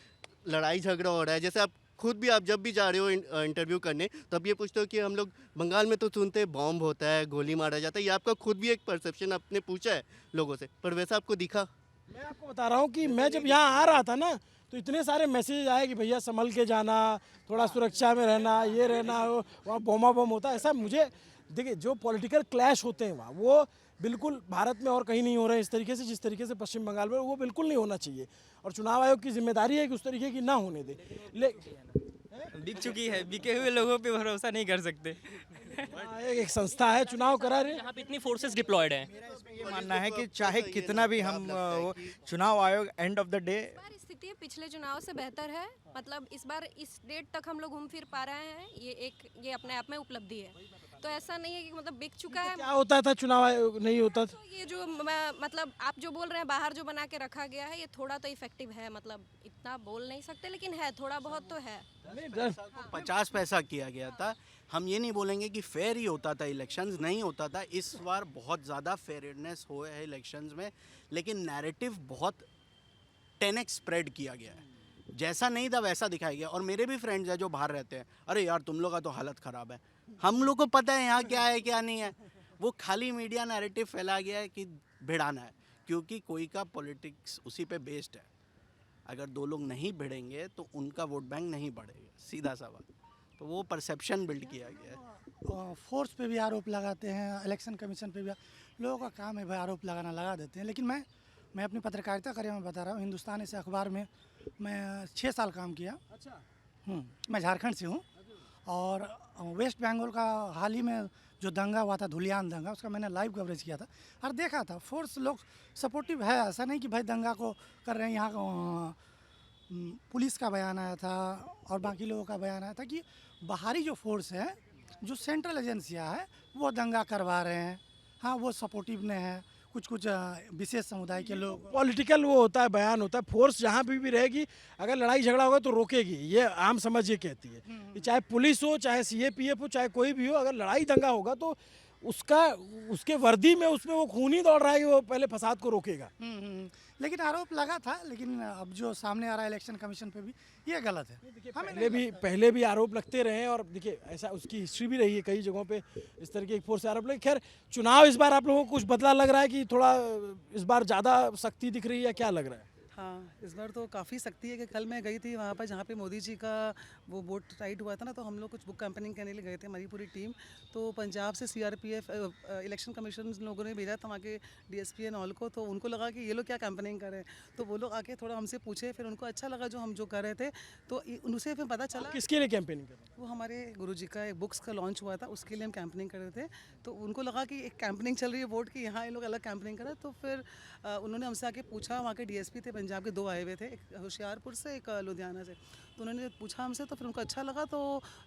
लड़ाई झगड़ा हो रहा है। जैसे आप खुद भी, आप जब भी जा रहे हो इंटरव्यू करने, तो आप ये पूछते हो कि हम लोग बंगाल में तो सुनते हैं बॉम्ब होता है, गोली मारा जाता है। ये आपका खुद भी एक परसेप्शन आपने पूछा है लोगों से, पर वैसा आपको दिखा? मैं आपको बता रहा हूँ कि मैं जब यहाँ आ रहा था ना, तो इतने सारे मैसेज आए कि भैया संभल के जाना, थोड़ा सुरक्षा में रहना, ये रहना, वहाँ बोमा बम होता है, ऐसा। मुझे देखिए, जो पॉलिटिकल क्लैश होते हैं वहाँ, वो बिल्कुल भारत में और कहीं नहीं हो रहे हैं इस तरीके से, जिस तरीके से पश्चिम बंगाल में, वो बिल्कुल नहीं होना चाहिए। और चुनाव आयोग की जिम्मेदारी है कि उस तरीके की ना होने दे। बिक चुकी है, बिके हुए लोगों पे भरोसा नहीं कर सकते। एक संस्था है, चुनाव करा रहे, यहाँ पे इतनी फोर्सेस डिप्लॉयड है। ये मानना है कि चाहे कितना भी हम चुनाव आयोग, एंड ऑफ द डे परिस्थिति है पिछले चुनाव से बेहतर है। मतलब इस बार इस डेट तक हम लोग घूम फिर पा रहे हैं, ये अपने आप में उपलब्धि है। तो ऐसा नहीं है कि मतलब बिक चुका है। क्या होता था चुनाव नहीं होता था? तो ये जो मतलब आप जो बोल रहे हैं बाहर जो बना के रखा गया है, ये थोड़ा तो इफेक्टिव है। मतलब इतना बोल नहीं सकते, लेकिन है, थोड़ा बहुत तो है। 50 पैसा किया गया था। हम ये नहीं बोलेंगे कि फेयर ही होता था, इलेक्शंस नहीं होता था। इस बार बहुत ज़्यादा फेयरनेस हुआ है इलेक्शंस में, लेकिन नैरेटिव बहुत 10x स्प्रेड किया गया है। जैसा नहीं था वैसा दिखाया गया। और मेरे भी फ्रेंड्स हैं जो बाहर रहते हैं, अरे यार तुम लोग का तो हालत ख़राब है। हम लोग को पता है यहाँ क्या है क्या नहीं है। वो खाली मीडिया नैरेटिव फैला गया है कि भिड़ाना है, क्योंकि कोई का पॉलिटिक्स उसी पे बेस्ड है। अगर दो लोग नहीं भिड़ेंगे तो उनका वोट बैंक नहीं बढ़ेगा, सीधा सा बात। तो वो परसेप्शन बिल्ड किया गया है। फोर्स पे भी आरोप लगाते हैं, इलेक्शन कमीशन पे भी लोगों का काम है भाई आरोप लगाना, लगा देते हैं। लेकिन मैं अपनी पत्रकारिता कार्य में बता रहा हूँ, हिंदुस्तान ऐसे अखबार में मैं 6 साल काम किया। अच्छा। मैं झारखंड से हूँ और वेस्ट बंगाल का हाल ही में जो दंगा हुआ था, धुलियान दंगा, उसका मैंने लाइव कवरेज किया था और देखा था फोर्स लोग सपोर्टिव है। ऐसा नहीं कि भाई दंगा को कर रहे हैं। यहाँ पुलिस का बयान आया था और बाकी लोगों का बयान आया था कि बाहरी जो फोर्स है, जो सेंट्रल एजेंसियाँ है, वो दंगा करवा रहे हैं। हाँ, वो सपोर्टिव ने है, कुछ विशेष समुदाय के लोग। पॉलिटिकल वो होता है, बयान होता है। फोर्स जहाँ भी रहेगी, अगर लड़ाई झगड़ा होगा तो रोकेगी, ये आम समझ ये कहती है कि चाहे पुलिस हो, चाहे CAPF हो, चाहे कोई भी हो, अगर लड़ाई दंगा होगा तो उसके वर्दी में उसमें वो खून ही दौड़ रहा है, वो पहले फसाद को रोकेगा। लेकिन आरोप लगा था, लेकिन अब जो सामने आ रहा है इलेक्शन कमीशन पे भी, ये गलत है। पहले भी आरोप लगते रहे और देखिए ऐसा उसकी हिस्ट्री भी रही है, कई जगहों पे इस तरह के एक फोर्स से आरोप लगे। खैर, चुनाव इस बार आप लोगों को कुछ बदला लग रहा है कि थोड़ा इस बार ज़्यादा सख्ती दिख रही है, या क्या लग रहा है? हाँ, इस बार तो काफ़ी सख्ती है कि कल मैं गई थी वहाँ पर जहाँ पे मोदी जी का वो बोट राइड हुआ था ना, तो हम लोग कुछ बुक कैंपेनिंग करने लिए गए थे, हमारी पूरी टीम। तो पंजाब से CRPF इलेक्शन कमीशन लोगों ने भेजा था वहाँ के DSP एंड ऑल को। तो उनको लगा कि ये लोग क्या कैंपेनिंग कर रहे हैं, तो वो लोग आके थोड़ा हमसे पूछे, फिर उनको अच्छा लगा जो हम जो कर रहे थे। तो उनसे फिर पता चला किसके लिए कैंपेनिंग कर रहे हैं? वो हमारे गुरुजी का एक बुक्स का लॉन्च हुआ था, उसके लिए हम कैंपेनिंग कर रहे थे। तो उनको लगा कि एक कैंपेनिंग चल रही है वोट की, यहाँ ये लोग अलग कैंपेनिंग कर रहे हैं। तो फिर उन्होंने हमसे आके पूछा, वहाँ के DSP थे, पंजाब के 2 आए हुए थे, एक होशियारपुर से, एक लुधियाना से। तो उन्होंने पूछा हमसे, तो फिर उनको अच्छा लगा। तो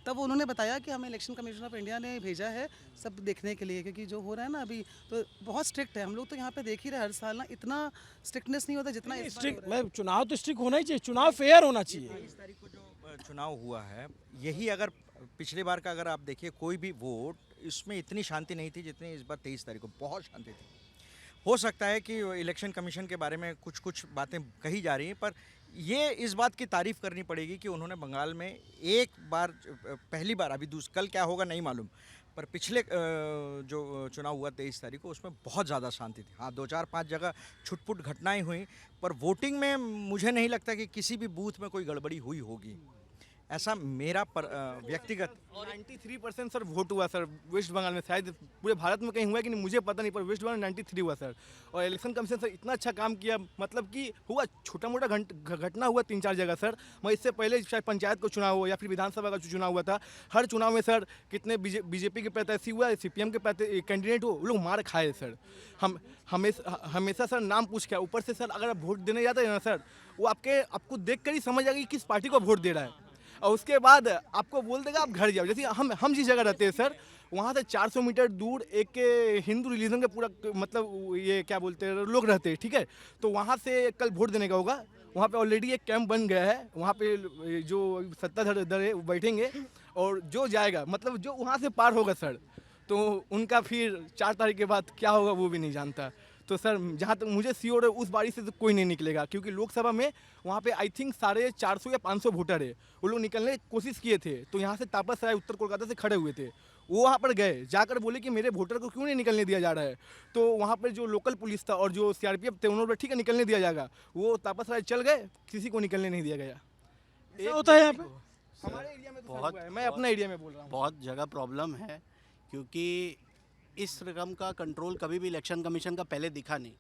तब उन्होंने बताया कि हमें इलेक्शन कमीशन ऑफ इंडिया ने भेजा है सब देखने के लिए, क्योंकि जो हो रहा है ना अभी तो बहुत स्ट्रिक्ट है। हम लोग तो यहाँ पे देख ही रहे हर साल ना, इतना स्ट्रिक्टनेस नहीं होता जितना इस बार हो रहा है। चुनाव तो स्ट्रिक्ट होना ही चाहिए, चुनाव फेयर होना चाहिए। 23 तारीख को जो चुनाव हुआ है, यही अगर पिछले बार का अगर आप देखिए कोई भी वोट, इसमें इतनी शांति नहीं थी जितनी इस बार 23 तारीख को। बहुत शांति थी। हो सकता है कि इलेक्शन कमीशन के बारे में कुछ बातें कही जा रही हैं, पर ये इस बात की तारीफ़ करनी पड़ेगी कि उन्होंने बंगाल में एक बार, पहली बार, अभी कल क्या होगा नहीं मालूम, पर पिछले जो चुनाव हुआ 23 तारीख को, उसमें बहुत ज़्यादा शांति थी। हाँ, 2-4-5 जगह छुटपुट घटनाएं हुई, पर वोटिंग में मुझे नहीं लगता कि किसी भी बूथ में कोई गड़बड़ी हुई होगी, ऐसा मेरा व्यक्तिगत। 93% सर वोट हुआ सर वेस्ट बंगाल में। शायद पूरे भारत में कहीं हुआ है कि नहीं मुझे पता नहीं, पर वेस्ट बंगाल में 93 हुआ सर। और इलेक्शन कमीशन सर इतना अच्छा काम किया, मतलब कि हुआ छोटा मोटा घटना हुआ 3-4 जगह सर। मैं इससे पहले शायद पंचायत का चुनाव हुआ या फिर विधानसभा का चुनाव हुआ था, हर चुनाव में सर कितने बीजेपी के प्रत्याशी हुआ, CPM के कैंडिडेट हो, वो लोग मार खाए सर। हम हमेशा सर नाम पूछ के, ऊपर से सर अगर आप वोट देने जाते हैं ना सर, वो आपको देख कर ही समझ आएगा कि किस पार्टी को वोट दे रहा है, और उसके बाद आपको बोल देगा आप घर जाओ। जैसे हम जिस जगह रहते हैं सर, वहाँ से 400 मीटर दूर एक हिंदू रिलीजन के पूरा मतलब ये क्या बोलते हैं लोग रहते हैं, ठीक है। तो वहाँ से कल वोट देने का होगा, वहाँ पे ऑलरेडी एक कैंप बन गया है। वहाँ पे जो सत्ताधारी है वो बैठेंगे, और जो जाएगा मतलब जो वहाँ से पार होगा सर, तो उनका फिर 4 तारीख के बाद क्या होगा वो भी नहीं जानता। तो सर जहाँ तक मुझे श्योर है उस बारी से तो कोई नहीं निकलेगा, क्योंकि लोकसभा में वहाँ पे आई थिंक 450 या 500 वोटर है, वो लोग निकलने की कोशिश किए थे। तो यहाँ से तापस राय उत्तर कोलकाता से खड़े हुए थे, वो वहाँ पर गए, जाकर बोले कि मेरे वोटर को क्यों नहीं निकलने दिया जा रहा है। तो वहाँ पर जो लोकल पुलिस था और जो CRPF थे, उन्होंने ठीक है निकलने दिया जाएगा, वो तापस राय चल गए, किसी को निकलने नहीं दिया गया। क्या होता है यहाँ पे? हमारे एरिया में तो बहुत, मैं अपना एरिया में बोल रहा हूँ, बहुत जगह प्रॉब्लम है, क्योंकि इस रकम का कंट्रोल कभी भी इलेक्शन कमीशन का पहले दिखा नहीं।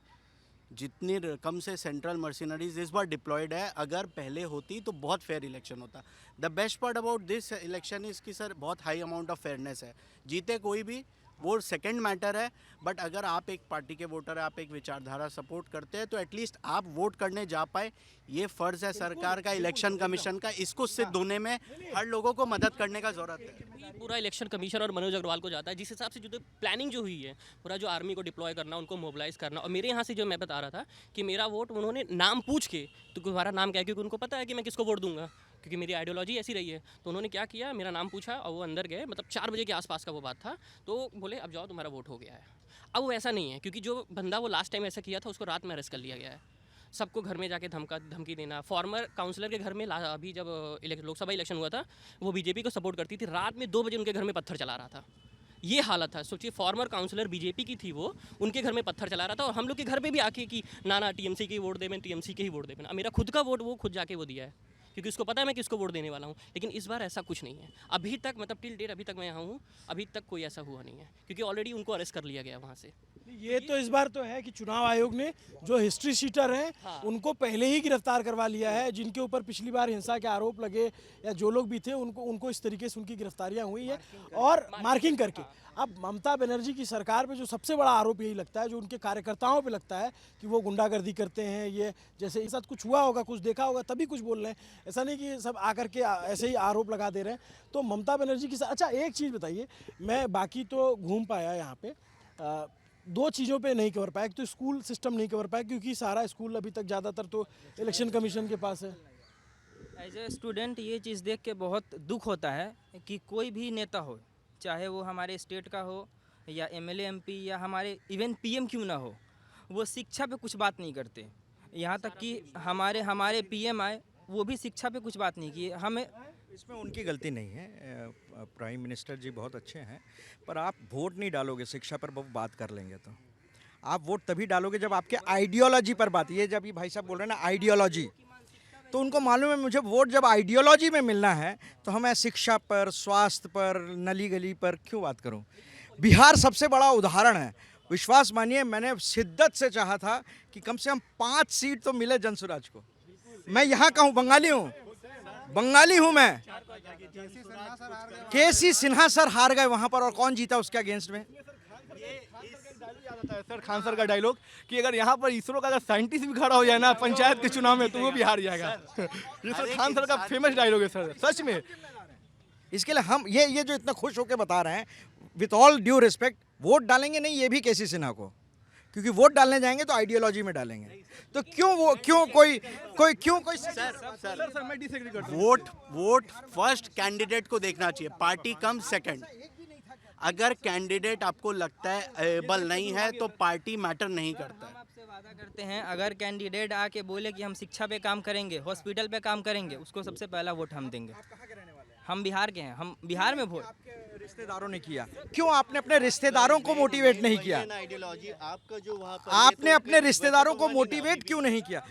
जितनी रकम से सेंट्रल मर्सिनरीज इस बार डिप्लॉयड है, अगर पहले होती तो बहुत फेयर इलेक्शन होता। The best part about this election is कि सर बहुत हाई अमाउंट ऑफ फेयरनेस है। जीते कोई भी, वो सेकंड मैटर है। बट अगर आप एक पार्टी के वोटर है, आप एक विचारधारा सपोर्ट करते हैं, तो एटलीस्ट आप वोट करने जा पाए, ये फ़र्ज़ है सरकार का, इलेक्शन कमीशन का। इसको सिद्ध होने में हर लोगों को मदद करने का ज़रूरत है। पूरा इलेक्शन कमीशन और मनोज अग्रवाल को जाता है, जिस हिसाब से जो प्लानिंग जो हुई है, पूरा जो आर्मी को डिप्लॉय करना, उनको मोबिलाइज करना। और मेरे यहाँ से जो मैं बता रहा था कि मेरा वोट उन्होंने नाम पूछ के, तो तुम्हारा नाम क्या है, क्योंकि उनको पता है कि मैं किसको वोट दूंगा, क्योंकि मेरी आइडियोलॉजी ऐसी रही है। तो उन्होंने क्या किया, मेरा नाम पूछा और वो अंदर गए, मतलब 4 बजे के आसपास का वो बात था, तो बोले अब जाओ तुम्हारा वोट हो गया है। अब वो ऐसा नहीं है, क्योंकि जो बंदा वो लास्ट टाइम ऐसा किया था उसको रात में अरेस्ट कर लिया गया है। सबको घर में जाके धमकी देना। फॉर्मर काउंसलर के घर में अभी जब लोकसभा इलेक्शन हुआ था, वो बीजेपी को सपोर्ट करती थी, रात में 2 बजे उनके घर में पत्थर चला रहा था। ये हालत था। सोचिए, फॉर्मर काउंसलर बीजेपी की थी, वो उनके घर में पत्थर चला रहा था, और हम लोग के घर पे भी आके कि ना टीएमसी के ही वोट दे, मैं टीएमसी के ही वोट दे। मेरा खुद का वोट वो खुद जाके वो दिया है, क्योंकि उसको पता है मैं किसको वोट देने वाला हूँ। लेकिन इस बार ऐसा कुछ नहीं है अभी तक, मतलब टिल डेट अभी तक मैं यहाँ हूँ, अभी तक कोई ऐसा हुआ नहीं है, क्योंकि ऑलरेडी उनको अरेस्ट कर लिया गया वहाँ से। ये तो इस बार तो है कि चुनाव आयोग ने जो हिस्ट्री शीटर हैं, हाँ। उनको पहले ही गिरफ्तार करवा लिया है। जिनके ऊपर पिछली बार हिंसा के आरोप लगे या जो लोग भी थे, उनको इस तरीके से उनकी गिरफ्तारियां हुई है, और मार्किंग करके। अब ममता बनर्जी की सरकार पे जो सबसे बड़ा आरोप यही लगता है, जो उनके कार्यकर्ताओं पे लगता है कि वो गुंडागर्दी करते हैं। ये जैसे इस साथ कुछ हुआ होगा, कुछ देखा होगा, तभी कुछ बोल रहे हैं। ऐसा नहीं कि सब आकर के ऐसे ही आरोप लगा दे रहे हैं। तो ममता बनर्जी की अच्छा एक चीज़ बताइए, मैं बाकी तो घूम पाया यहाँ पे, 2 चीज़ों पे नहीं कवर पाया। एक तो स्कूल सिस्टम नहीं कवर पाया, क्योंकि सारा स्कूल अभी तक ज़्यादातर तो इलेक्शन कमीशन के पास है। एज ए स्टूडेंट ये चीज़ देख के बहुत दुख होता है कि कोई भी नेता हो, चाहे वो हमारे स्टेट का हो या एमएलए एमपी या हमारे इवन पीएम क्यों ना हो, वो शिक्षा पे कुछ बात नहीं करते। यहाँ तक कि हमारे पीएम आए, वो भी शिक्षा पे कुछ बात नहीं की। हमें इसमें उनकी गलती नहीं है, प्राइम मिनिस्टर जी बहुत अच्छे हैं, पर आप वोट नहीं डालोगे शिक्षा पर बात कर लेंगे तो। आप वोट तभी डालोगे जब आपके आइडियोलॉजी पर बात, ये जब ये भाई साहब बोल रहे हैं ना आइडियोलॉजी, तो उनको मालूम है मुझे वोट जब आइडियोलॉजी में मिलना है तो हमें शिक्षा पर, स्वास्थ्य पर, नली गली पर क्यों बात करूं। बिहार सबसे बड़ा उदाहरण है। विश्वास मानिए, मैंने शिद्दत से चाहा था कि कम से कम 5 सीट तो मिले जनसुराज को। मैं यहाँ का हूँ, बंगाली हूँ मैं। केसी सिन्हा सर हार गए वहाँ पर, और कौन जीता उसके अगेंस्ट में? सर खान सर का डायलॉग कि अगर यहाँ पर इसरो का अगर साइंटिस्ट भी खड़ा हो जाए ना पंचायत के चुनाव में, तो वो भी हार जाएगा। ये सर खान सर का फेमस डायलॉग है सर, सच में। इसके लिए हम ये जो इतना खुश होकर बता रहे हैं, with all due respect, vote डालेंगे नहीं ये भी केसी सिन्हा को, क्योंकि वोट डालने जाएंगे तो आइडियोलॉजी में डालेंगे। तो सर मैं डिसएग्री करता हूं। वोट फर्स्ट कैंडिडेट को देखना चाहिए, पार्टी कम सेकंड। अगर कैंडिडेट आपको लगता है एबल नहीं है तो पार्टी मैटर नहीं करता है। आपसे वादा करते हैं, अगर कैंडिडेट आके बोले कि हम शिक्षा पे काम करेंगे, हॉस्पिटल पे काम करेंगे, उसको सबसे पहला वोट हम देंगे। हम बिहार के हैं, हम बिहार में वोट। आपके रिश्तेदारों ने किया, क्यों आपने अपने रिश्तेदारों को मोटिवेट नहीं किया? आइडियोलॉजी आपका जो वहाँ पर आपने अपने रिश्तेदारों को मोटिवेट क्यों नहीं किया?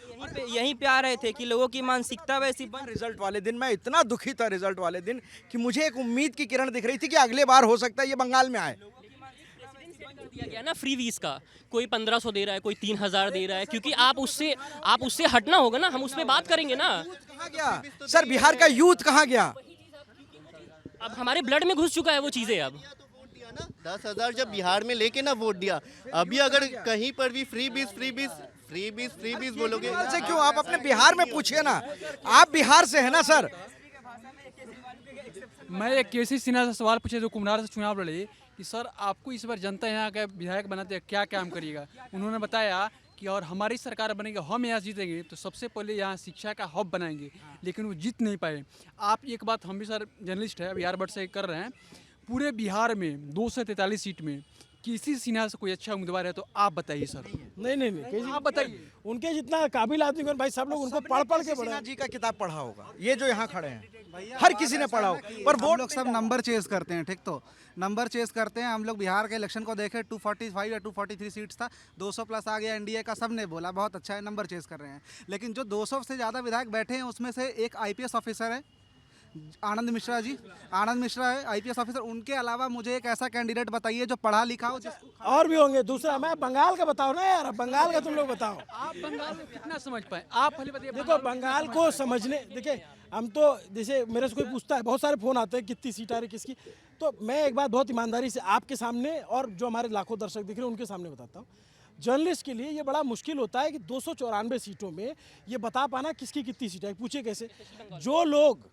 यहीं पे आ रहे थे कि लोगों की मानसिकता वैसी बन। रिजल्ट वाले दिन मैं इतना दुखी था, रिजल्ट वाले दिन, कि मुझे एक उम्मीद की किरण दिख रही थी कि अगले बार हो सकता है ये बंगाल में आए। दिया गया ना फ्री वीज का, कोई 1500 दे रहा है, कोई 3000 दे रहा है, क्योंकि आप उससे हटना होगा ना, हम उस पर बात करेंगे ना। कहाँ गया सर, बिहार का यूथ कहाँ गया? अब हमारे ब्लड में घुस चुका है वो चीज़ें। अब 10,000 जब बिहार में लेके ना वोट दिया, अभी अगर कहीं पर भी फ्री बीस बोलोगे से क्यों? आप अपने बिहार में पूछिए ना, आप बिहार से है ना सर। मैं एक केसी सिन्हा से सवाल पूछे जो कुम्हार से चुनाव लड़े कि सर आपको इस बार जनता यहाँ का विधायक बनाते हैं, क्या काम करिएगा? उन्होंने बताया कि और हमारी सरकार बनेगी, हम यहाँ जीतेंगे तो सबसे पहले यहाँ शिक्षा का हब बनाएंगे, लेकिन वो जीत नहीं पाए। आप एक बात, हम भी सर जर्नलिस्ट है, बिहार बट से कर रहे हैं, पूरे बिहार में 243 सीट में किसी सिन्हा से कोई अच्छा उम्मीदवार है तो आप बताइए सर। नहीं, आप बताइए। उनके जितना काबिल आदमी कौन भाई, सब लोग उनको पढ़ के सिन्हा जी का किताब पढ़ा होगा, ये जो यहाँ खड़े हैं हर किसी ने पढ़ा होगा, पर हम लोग सब नंबर चेस करते हैं। ठीक, तो नंबर चेस करते हैं हम लोग। बिहार के इलेक्शन को देखें, 245 या 243 सीट्स था, 200 प्लस आ गया एनडीए का, सब ने बोला बहुत अच्छा है, नंबर चेस कर रहे हैं। लेकिन जो 200 से ज़्यादा विधायक बैठे हैं उसमें से एक आईपीएस ऑफिसर है, आनंद मिश्रा है आईपीएस ऑफिसर। उनके अलावा मुझे एक ऐसा कैंडिडेट बताइए जो पढ़ा लिखा हो, जिसको और भी होंगे। दूसरा मैं बंगाल का बताओ ना यार, बंगाल का तुम लोग बताओ। आप बंगाल में कितना समझ पाए आप? पहले बताइए। देखो बंगाल को समझने, देखिए हम तो जैसे मेरे से कोई पूछता है, बहुत सारे फ़ोन आते हैं कितनी सीट आ रही किसकी, तो मैं एक बात बहुत ईमानदारी से आपके सामने और जो हमारे लाखों दर्शक दिख रहे हैं उनके सामने बताता हूँ। जर्नलिस्ट के लिए ये बड़ा मुश्किल होता है कि 294 सीटों में ये बता पाना किसकी कितनी सीट है। पूछे कैसे? जो लोग,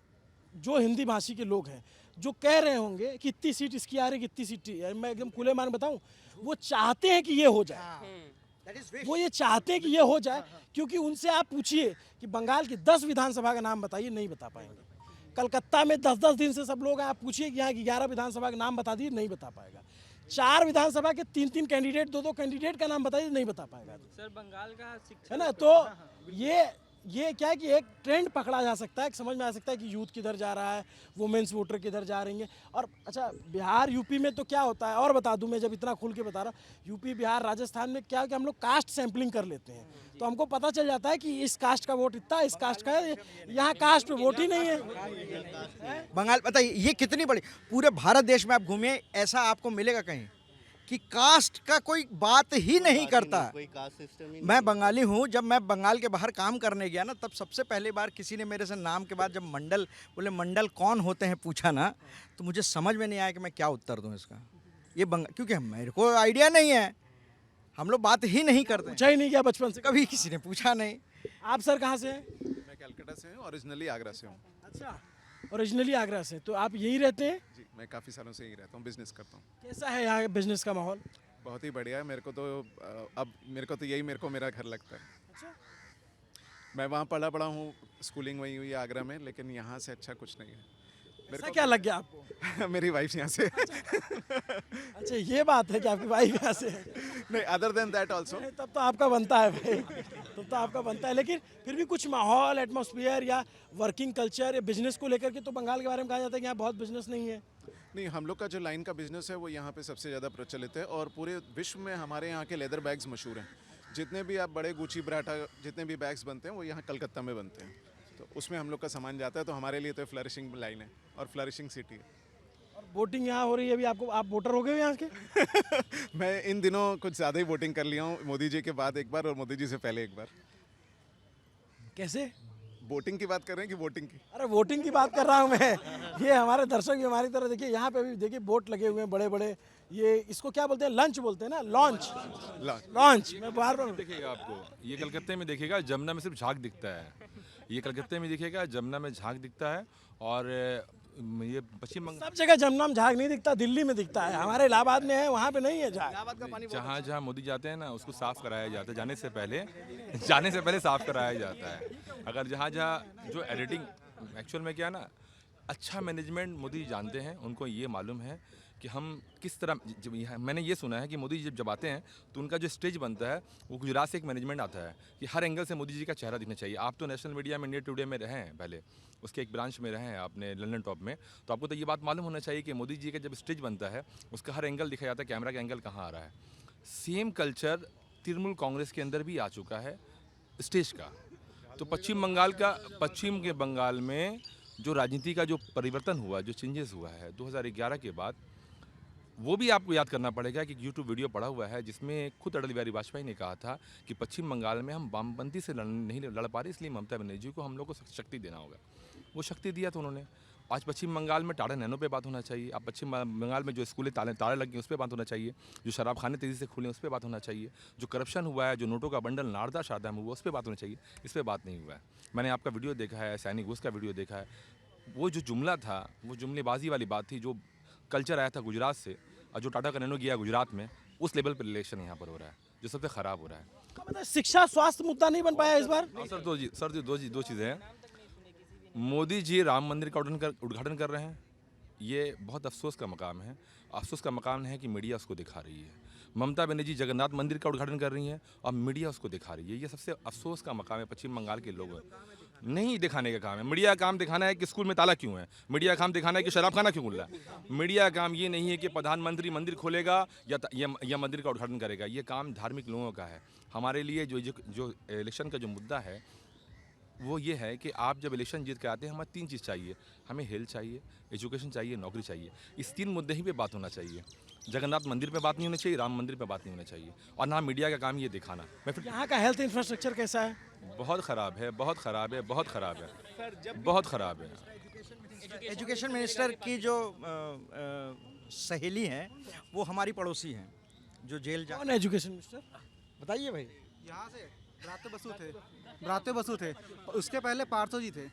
जो हिंदी भाषी के लोग हैं, जो कह रहे होंगे कि इतनी सीट इसकी आ रही कितनी सीट है, मैं एकदम खुले मान बताऊं, वो चाहते हैं कि ये हो जाए। वो ये चाहते हैं कि ये हो जाए, क्योंकि उनसे आप पूछिए कि बंगाल की 10 विधानसभा का नाम बताइए, नहीं बता पाएंगे। कलकत्ता में 10-10 दिन से सब लोग हैं, आप पूछिए कि यहाँ की 11 विधानसभा का नाम बता दिए, नहीं बता पाएगा। 4 विधानसभा के 3-3 कैंडिडेट, 2-2 कैंडिडेट का नाम बताइए, नहीं बता पाएगा सर बंगाल का शिक्षा है ना। तो ये क्या है कि एक ट्रेंड पकड़ा जा सकता है, समझ में आ सकता है कि यूथ किधर जा रहा है, वुमेन्स वोटर किधर जा रही हैं। और अच्छा बिहार यूपी में तो क्या होता है और बता दूं, मैं जब इतना खुल के बता रहा हूँ, यूपी बिहार राजस्थान में क्या है कि हम लोग कास्ट सैम्पलिंग कर लेते हैं, तो हमको पता चल जाता है कि इस कास्ट का वोट इतना, इस कास्ट का है, यहाँ कास्ट पे वोट ही नहीं है। बंगाल बताइए, ये कितनी बड़ी, पूरे भारत देश में आप घूमिए, ऐसा आपको मिलेगा कहीं कि कास्ट का कोई बात ही नहीं करता। कोई कास्ट सिस्टम ही मैं बंगाली हूँ, जब मैं बंगाल के बाहर काम करने गया ना, तब सबसे पहली बार किसी ने मेरे से नाम के बाद जब मंडल बोले, मंडल कौन होते हैं पूछा ना, तो मुझे समझ में नहीं आया कि मैं क्या उत्तर दूँ इसका। ये क्योंकि मेरे को आइडिया नहीं है, हम लोग बात ही नहीं करते। पूछा ही नहीं क्या बचपन से? कभी किसी ने पूछा नहीं। आप सर कहाँ से हैं? मैं कलकत्ता से हूँ, ओरिजिनली आगरा से हूँ। अच्छा, ओरिजिनली आगरा से, तो आप यहीं रहते हैं? जी, मैं काफ़ी सालों से यहीं रहता हूँ, बिजनेस करता हूँ। कैसा है यहाँ बिजनेस का माहौल? बहुत ही बढ़िया है। मेरे को तो यही मेरा घर लगता है। अच्छा, मैं वहाँ पढ़ा हूँ, स्कूलिंग वहीं हुई है आगरा में, लेकिन यहाँ से अच्छा कुछ नहीं है। ऐसा क्या लग गया आपको? मेरी वाइफ यहाँ से। अच्छा ये बात है कि आपकी वाइफ यहाँ से है? नहीं, अदर देन दैट ऑल्सो। तब तो आपका बनता है भाई, तब तो आपका बनता है, लेकिन फिर भी कुछ माहौल, एटमॉस्फेयर या वर्किंग कल्चर या बिजनेस को लेकर के तो बंगाल के बारे में कहा जाता है कि यहाँ बहुत बिजनेस नहीं है। नहीं, हम लोग का जो लाइन का बिजनेस है वो यहाँ पे सबसे ज़्यादा प्रचलित है, और पूरे विश्व में हमारे यहाँ के लेदर बैग्स मशहूर हैं। जितने भी आप बड़े गुची बराटा जितने भी बैग्स बनते हैं वो यहाँ कलकत्ता में बनते हैं, तो उसमें हम लोग का सामान जाता है। तो हमारे लिए तो फ्लरिशिंग लाइन है और फ्लरिशिंग सिटी है। और वोटिंग यहाँ हो रही है अभी, आप वोटर हो गए हो यहाँ के? मैं इन दिनों कुछ ज़्यादा ही वोटिंग कर लिया हूँ, मोदी जी के बाद एक बार और मोदी जी से पहले एक बार। कैसे? वोटिंग की बात कर रहे हैं कि वोटिंग की? अरे वोटिंग की बात कर रहा हूँ मैं। ये हमारे दर्शक भी हमारी तरह, देखिए यहाँ पे भी देखिए बोर्ड लगे हुए हैं बड़े बड़े, ये इसको क्या बोलते हैं, लंच बोलते हैं ना, लॉन्च। मैं बार बार देखिएगा आपको, ये कलकत्ते में देखिएगा जमुना में सिर्फ झाग दिखता है, ये कलकत्ते में देखिएगा जमुना में झाग दिखता है, और ये पश्चिम बंगाल सब जगह जमुना में झाग नहीं दिखता, दिल्ली में दिखता है, हमारे इलाहाबाद में है, वहाँ पे नहीं है झाग। जहाँ जहाँ मोदी जाते हैं ना उसको साफ कराया जाता है, जाने से पहले साफ कराया जाता है। अगर जहाँ जहाँ जो एडिटिंग, एक्चुअल में क्या है ना, अच्छा मैनेजमेंट मोदी जानते हैं, उनको ये मालूम है कि हम किस तरह, मैंने ये सुना है कि मोदी जी जब आते हैं तो उनका जो स्टेज बनता है वो गुजरात से एक मैनेजमेंट आता है कि हर एंगल से मोदी जी का चेहरा दिखना चाहिए। आप तो नेशनल मीडिया में इंडिया टुडे में रहे हैं, पहले उसके एक ब्रांच में रहे हैं आपने लंदन टॉप में, तो आपको तो ये बात मालूम होना चाहिए कि मोदी जी का जब स्टेज बनता है उसका हर एंगल दिखाया जाता है, कैमरा का एंगल कहाँ आ रहा है। सेम कल्चर तृणमूल कांग्रेस के अंदर भी आ चुका है स्टेज का। तो पश्चिम के बंगाल में जो राजनीति का जो परिवर्तन हुआ, जो चेंजेस हुआ है 2011 के बाद, वो भी आपको याद करना पड़ेगा कि यूट्यूब वीडियो पड़ा हुआ है जिसमें खुद अटल बिहारी वाजपेयी ने कहा था कि पश्चिम बंगाल में हम वामपंथी से नहीं लड़ पा रहे, इसलिए ममता बनर्जी को हम लोग को शक्ति देना होगा। वो शक्ति दिया था उन्होंने। आज पश्चिम बंगाल में टाटा नैनो पे बात होना चाहिए, अब पश्चिम बंगाल में जो स्कूलें ताले लग गए उस पर बात होना चाहिए, जो शराब खाने तेज़ी से खुले उस पर बात होना चाहिए, जो करप्शन हुआ है, जो नोटों का बंडल नारदा शारदा में हुआ उस पर बात होनी चाहिए, इस पर बात नहीं हुआ है। मैंने आपका वीडियो देखा है, सैनिक घोष का वीडियो देखा है, वो जो जुमला था वो जुमलेबाजी वाली बात थी, जो कल्चर आया था गुजरात से और जो टाटा का नैनो गया गुजरात में, उस लेवल पर इलेक्शन यहाँ पर हो रहा है जो सबसे ख़राब हो रहा है। मतलब शिक्षा स्वास्थ्य मुद्दा नहीं बन पाया इस बार? सर दो चीज़ें हैं। मोदी जी राम मंदिर का उद्घाटन कर रहे हैं, ये बहुत अफसोस का मकाम है। अफसोस का मकाम है कि मीडिया उसको दिखा रही है। ममता बनर्जी जगन्नाथ मंदिर का उद्घाटन कर रही हैं और मीडिया उसको दिखा रही है। ये सबसे अफसोस का मकाम है पश्चिम बंगाल के लोगों। नहीं दिखाने का काम है, मीडिया का काम दिखाना है कि स्कूल में ताला क्यों है, मीडिया का काम दिखाना है कि शराब खाना क्यों खुल रहा है। मीडिया का काम ये नहीं है कि प्रधानमंत्री मंदिर खोलेगा या मंदिर का उद्घाटन करेगा, ये काम धार्मिक लोगों का है। हमारे लिए जो इलेक्शन का जो मुद्दा है वो ये है कि आप जब इलेक्शन जीत के आते हैं, हमें 3 चीज़ चाहिए। हमें हेल्थ चाहिए, एजुकेशन चाहिए, नौकरी चाहिए। इस 3 मुद्दे ही पे बात होना चाहिए। जगन्नाथ मंदिर पे बात नहीं होनी चाहिए, राम मंदिर पे बात नहीं होना चाहिए, और ना मीडिया का काम ये दिखाना। मैं फिर यहाँ का हेल्थ इंफ्रास्ट्रक्चर कैसा है? बहुत ख़राब है, बहुत ख़राब है, बहुत ख़राब है, बहुत ख़राब है। एजुकेशन मिनिस्टर की जो सहेली हैं वो हमारी पड़ोसी हैं जो जेल जा। कौन है एजुकेशन मिनिस्टर? बताइए भाई। यहाँ से ब्रात्य बसु थे, उसके पहले पार्थो जी थे।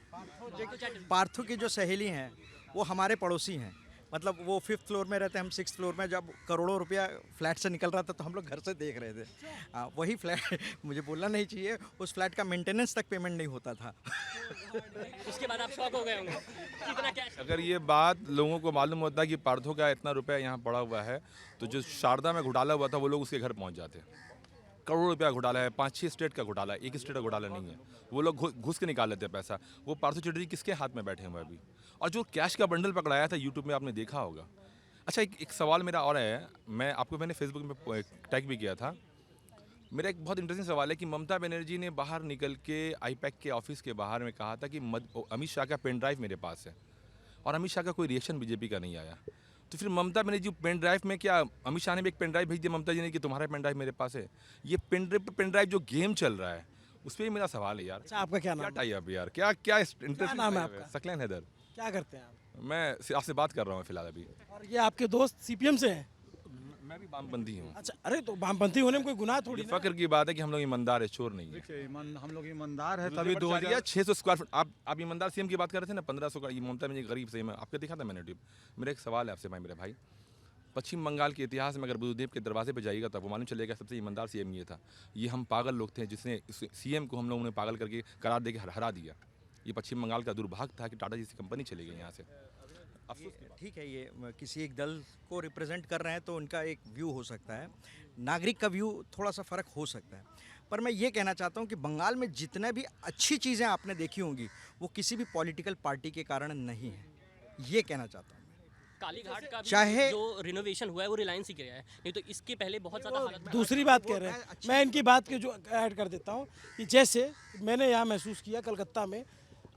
पार्थो की जो सहेली हैं वो हमारे पड़ोसी हैं, मतलब वो 5th फ्लोर में रहते हैं, हम 6th फ्लोर में। जब करोड़ों रुपया फ्लैट से निकल रहा था तो हम लोग घर से देख रहे थे। वही फ्लैट मुझे बोलना नहीं चाहिए, उस फ्लैट का मेंटेनेंस तक पेमेंट नहीं होता था। उसके बाद आप शॉक हो गए होंगे कितना कैश। अगर ये बात लोगों को मालूम होता कि पार्थो का इतना रुपया यहाँ पड़ा हुआ है, तो जो शारदा में घोटाला हुआ था वो लोग उसके घर पहुँच जाते। करोड़ों रुपया घोटाला है, 5-6 स्टेट का घोटाला है, एक स्टेट का घोटाला नहीं है। वो लोग घुस के निकाल लेते हैं पैसा। वो पार्थो चटर्जी किसके हाथ में बैठे हुए अभी? और जो कैश का बंडल पकड़ाया था यूट्यूब में, आपने देखा होगा। अच्छा, एक सवाल मेरा और है, मैंने फेसबुक में टैग भी किया था। मेरा एक बहुत इंटरेस्टिंग सवाल है कि ममता बनर्जी ने बाहर निकल के आईपैक के ऑफिस के बाहर में कहा था कि अमित शाह का पेन ड्राइव मेरे पास है, और अमित शाह का कोई रिएक्शन बीजेपी का नहीं आया। तो फिर ममता बनर्जी पेन ड्राइव में, क्या अमित शाह ने भी एक पेन ड्राइव भेज दिया ममता जी ने कि तुम्हारा पेन ड्राइव मेरे पास है? ये पेन ड्राइव जो गेम चल रहा है उस पर मेरा सवाल है यार। अच्छा, आपका क्या नाम है? टाई अप यार, क्या इंटरेस्टिंग नाम है आपका? सकलैन हैदर। क्या करते हैं आप? मैं आपसे बात कर रहा हूँ फिलहाल अभी। और ये आपके दोस्त सीपीएम से हैं? मैं भी वामपंथी हूँ। अच्छा, अरे तो वामपंथी होने में कोई गुनाह थोड़ी ना। फक्र की बात है कि हम लोग ईमानदार है, चोर नहीं है। हम लोग ईमानदार है, तभी 2600 स्क्वायर फुट। आप ईमानदार सीएम की बात कर रहे थे ना, 1500 का। ये ममता में गरीब सही में आपको दिखा था मैंने यूट्यूब। मेरा एक सवाल है आपसे मेरे भाई, पश्चिम बंगाल के इतिहास में अगर बुद्धदेव के दरवाजे पे जाइएगा तब वो मालूम चलेगा सबसे ईमानदार सीएम ये था। ये हम पागल लोग थे जिसने सीएम को हम लोगों ने पागल करके करार दे के हरा दिया। ये पश्चिम बंगाल का दुर्भाग्य था कि टाटा जैसी कंपनी चली गई यहाँ से। ठीक है, ये किसी एक दल को रिप्रेजेंट कर रहे हैं तो उनका एक व्यू हो सकता है, नागरिक का व्यू थोड़ा सा फ़र्क हो सकता है। पर मैं ये कहना चाहता हूँ कि बंगाल में जितने भी अच्छी चीज़ें आपने देखी होंगी वो किसी भी पॉलिटिकल पार्टी के कारण नहीं है, ये कहना चाहता हूँ। कालीघाट का भी चाहे जो रिनोवेशन हुआ है वो रिलायंस ही किया है, नहीं तो इसके पहले बहुत ज़्यादा हालत। दूसरी बात कह रहे हैं, मैं इनकी बात के जो ऐड कर देता हूँ कि जैसे मैंने यहाँ महसूस किया कलकत्ता में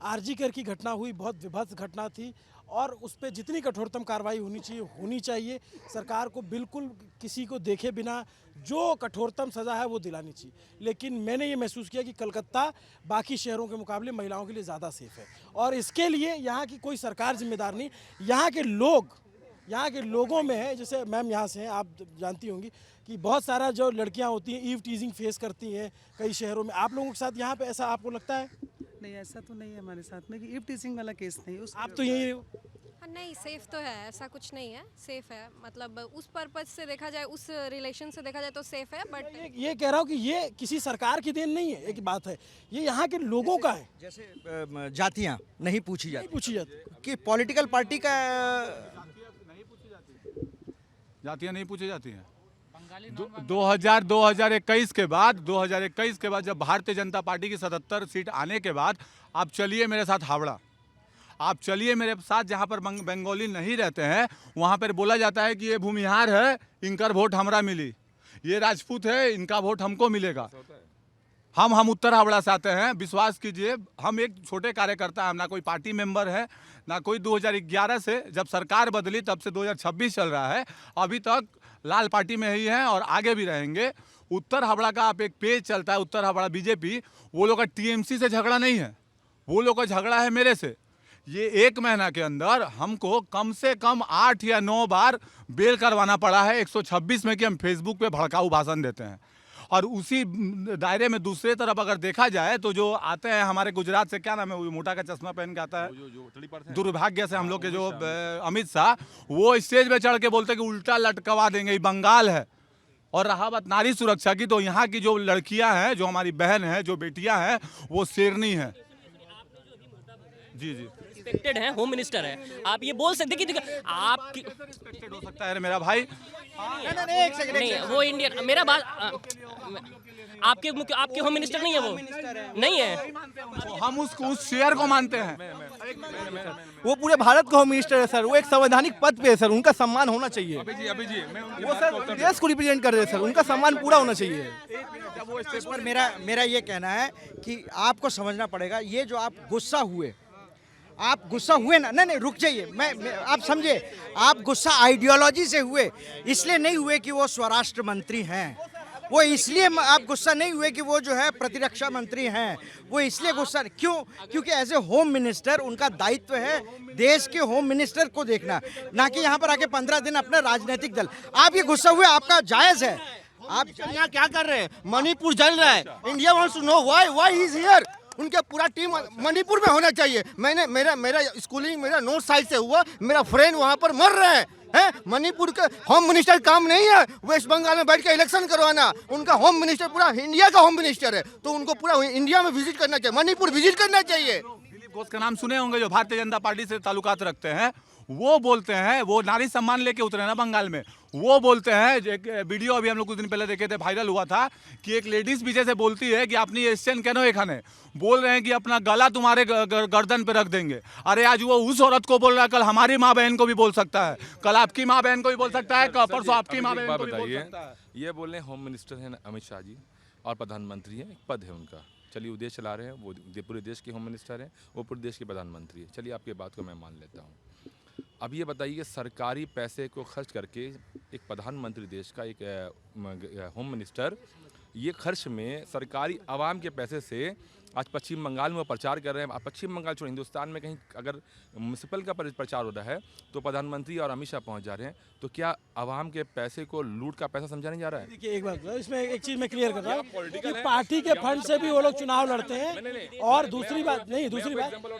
आरजी कर की घटना हुई, बहुत विभत्स घटना थी, और उस पर जितनी कठोरतम कार्रवाई होनी चाहिए। सरकार को बिल्कुल किसी को देखे बिना जो कठोरतम सज़ा है वो दिलानी चाहिए। लेकिन मैंने ये महसूस किया कि कलकत्ता बाकी शहरों के मुकाबले महिलाओं के लिए ज़्यादा सेफ है, और इसके लिए यहाँ की कोई सरकार जिम्मेदार नहीं, यहाँ के लोगों में है। जैसे मैम यहाँ से हैं, आप जानती होंगी कि बहुत सारा जो लड़कियाँ होती हैं ईव टीजिंग फेस करती हैं कई शहरों में। आप लोगों के साथ यहाँ पे ऐसा आपको लगता है? नहीं, ऐसा तो नहीं है हमारे साथ में कि ईव टीजिंग वाला केस नहीं है। आप तो यही हाँ, नहीं, सेफ तो है, ऐसा कुछ नहीं है, सेफ है। मतलब उस पर्पज से देखा जाए, उस रिलेशन से देखा जाए तो सेफ है। बट ये कह रहा हूँ कि ये किसी सरकार की देन नहीं है, एक बात है, ये यहाँ के लोगों का है। जैसे जातियाँ नहीं पूछी जाती कि पॉलिटिकल पार्टी का जातियाँ नहीं पूछी जाती हैं। 2021 के बाद जब भारतीय जनता पार्टी की 77 सीट आने के बाद, आप चलिए मेरे साथ हावड़ा, आप चलिए मेरे साथ जहाँ पर बंगाली नहीं रहते हैं, वहाँ पर बोला जाता है कि ये भूमिहार है, इनका वोट हमरा मिली, ये राजपूत है, इनका वोट हमको मिलेगा। हम उत्तर हावड़ा से आते हैं, विश्वास कीजिए, हम एक छोटे कार्यकर्ता हैं, ना कोई पार्टी मेंबर है, ना कोई। 2011 से जब सरकार बदली तब से 2026 चल रहा है, अभी तक लाल पार्टी में ही हैं और आगे भी रहेंगे। उत्तर हावड़ा का आप एक पेज चलता है, उत्तर हावड़ा बीजेपी, वो लोग का टीएमसी से झगड़ा नहीं है, वो लोग का झगड़ा है मेरे से। ये 1 महीना के अंदर हमको कम से कम 8 या 9 बार बेल करवाना पड़ा है 126 में कि हम फेसबुक पे भड़काऊ भाषण देते हैं। और उसी दायरे में दूसरे तरफ अगर देखा जाए तो जो आते हैं हमारे गुजरात से, क्या नाम है, वो मोटा का चश्मा पहन के आता है, दुर्भाग्य से हम लोग के जो अमित शाह, वो स्टेज पे चढ़ के बोलते कि उल्टा लटकवा देंगे, ये बंगाल है। और रहा बात नारी सुरक्षा की, तो यहाँ की जो लड़कियाँ हैं, जो हमारी बहन हैं, जो बेटियाँ हैं, वो शेरनी हैं। जी। रिस्पेक्टेड हैं, होम मिनिस्टर है, आप ये बोल सकते कि आप रिस्पेक्टेड हो सकता है मेरा भाई। नहीं, एक सेकंड, नहीं, वो इंडियन, मेरा बात आपके होम मिनिस्टर नहीं है, वो नहीं है, हम उस शेयर को मानते हैं। वो पूरे भारत का होम मिनिस्टर है सर, वो एक संवैधानिक पद पे है सर, उनका सम्मान होना चाहिए। अभी जी वो सर देश को रिप्रेजेंट कर रहे हैं सर, उनका सम्मान पूरा होना चाहिए। पर मेरा ये कहना है कि आपको समझना पड़ेगा, ये जो आप गुस्सा हुए ना, नहीं रुक जाइए, मैं आप समझे, आप गुस्सा आइडियोलॉजी से हुए, इसलिए नहीं हुए कि वो स्वराष्ट्र मंत्री हैं, वो इसलिए आप गुस्सा नहीं हुए कि वो जो है प्रतिरक्षा मंत्री हैं, वो इसलिए गुस्सा क्यों, क्योंकि एज ए होम मिनिस्टर उनका दायित्व है देश के होम मिनिस्टर को देखना, ना कि यहाँ पर आके 15 दिन अपना राजनीतिक दल। आप ये गुस्सा हुए, आपका जायज है। आप यहाँ क्या कर रहे हैं? मणिपुर जल रहा है, India wants to know why he is here. उनका पूरा टीम मणिपुर में होना चाहिए। मेरा स्कूलिंग मेरा नॉर्थ साइड से हुआ, मेरा फ्रेंड वहाँ पर मर रहे हैं। मणिपुर का होम मिनिस्टर काम नहीं है वेस्ट बंगाल में बैठ के इलेक्शन करवाना, उनका होम मिनिस्टर पूरा इंडिया का होम मिनिस्टर है, तो उनको पूरा इंडिया में विजिट करना चाहिए, मणिपुर विजिट करना चाहिए। दिलीप घोष का नाम सुने होंगे, जो भारतीय जनता पार्टी से ताल्लुकात रखते हैं, वो बोलते हैं, वो नारी सम्मान लेके उतरे ना बंगाल में, वो बोलते हैं, एक वीडियो अभी हम लोग कुछ दिन पहले देखे थे, वायरल हुआ था, कि एक लेडीज पीछे से बोलती है कि अपनी एशियन कैनो एखाने बोल रहे हैं कि अपना गला तुम्हारे गर्दन पे रख देंगे। अरे आज वो उस औरत को बोल रहा है, कल हमारी माँ बहन को भी बोल सकता है, कल आपकी माँ बहन को भी बोल सकता है, परसों आपकी माँ बहन को भी बोल सकता है। ये बोल रहे हैं होम मिनिस्टर हैं अमित शाह जी और प्रधानमंत्री हैं, एक पद है उनका, चलिए वो देश चला रहे हैं, वो पूरे देश के होम मिनिस्टर हैं, वो पूरे देश के प्रधानमंत्री हैं, चलिए आपकी बात को मैं मान लेता हूँ। अब ये बताइए, सरकारी पैसे को खर्च करके एक प्रधानमंत्री देश का, एक होम मिनिस्टर, ये खर्च में सरकारी आवाम के पैसे से आज पश्चिम बंगाल में वो प्रचार कर रहे हैं। पश्चिम बंगाल छोड़, हिंदुस्तान में कहीं अगर म्यूनसिपल का प्रचार हो रहा है तो प्रधानमंत्री और अमित शाह पहुंच जा रहे हैं, तो क्या आवाम के पैसे को लूट का पैसा समझा नहीं जा रहा है? देखिए एक बात, इसमें एक चीज़ मैं क्लियर कर रहा हूँ कि पार्टी के फंड से भी वो लोग चुनाव लड़ते हैं, और दूसरी बात,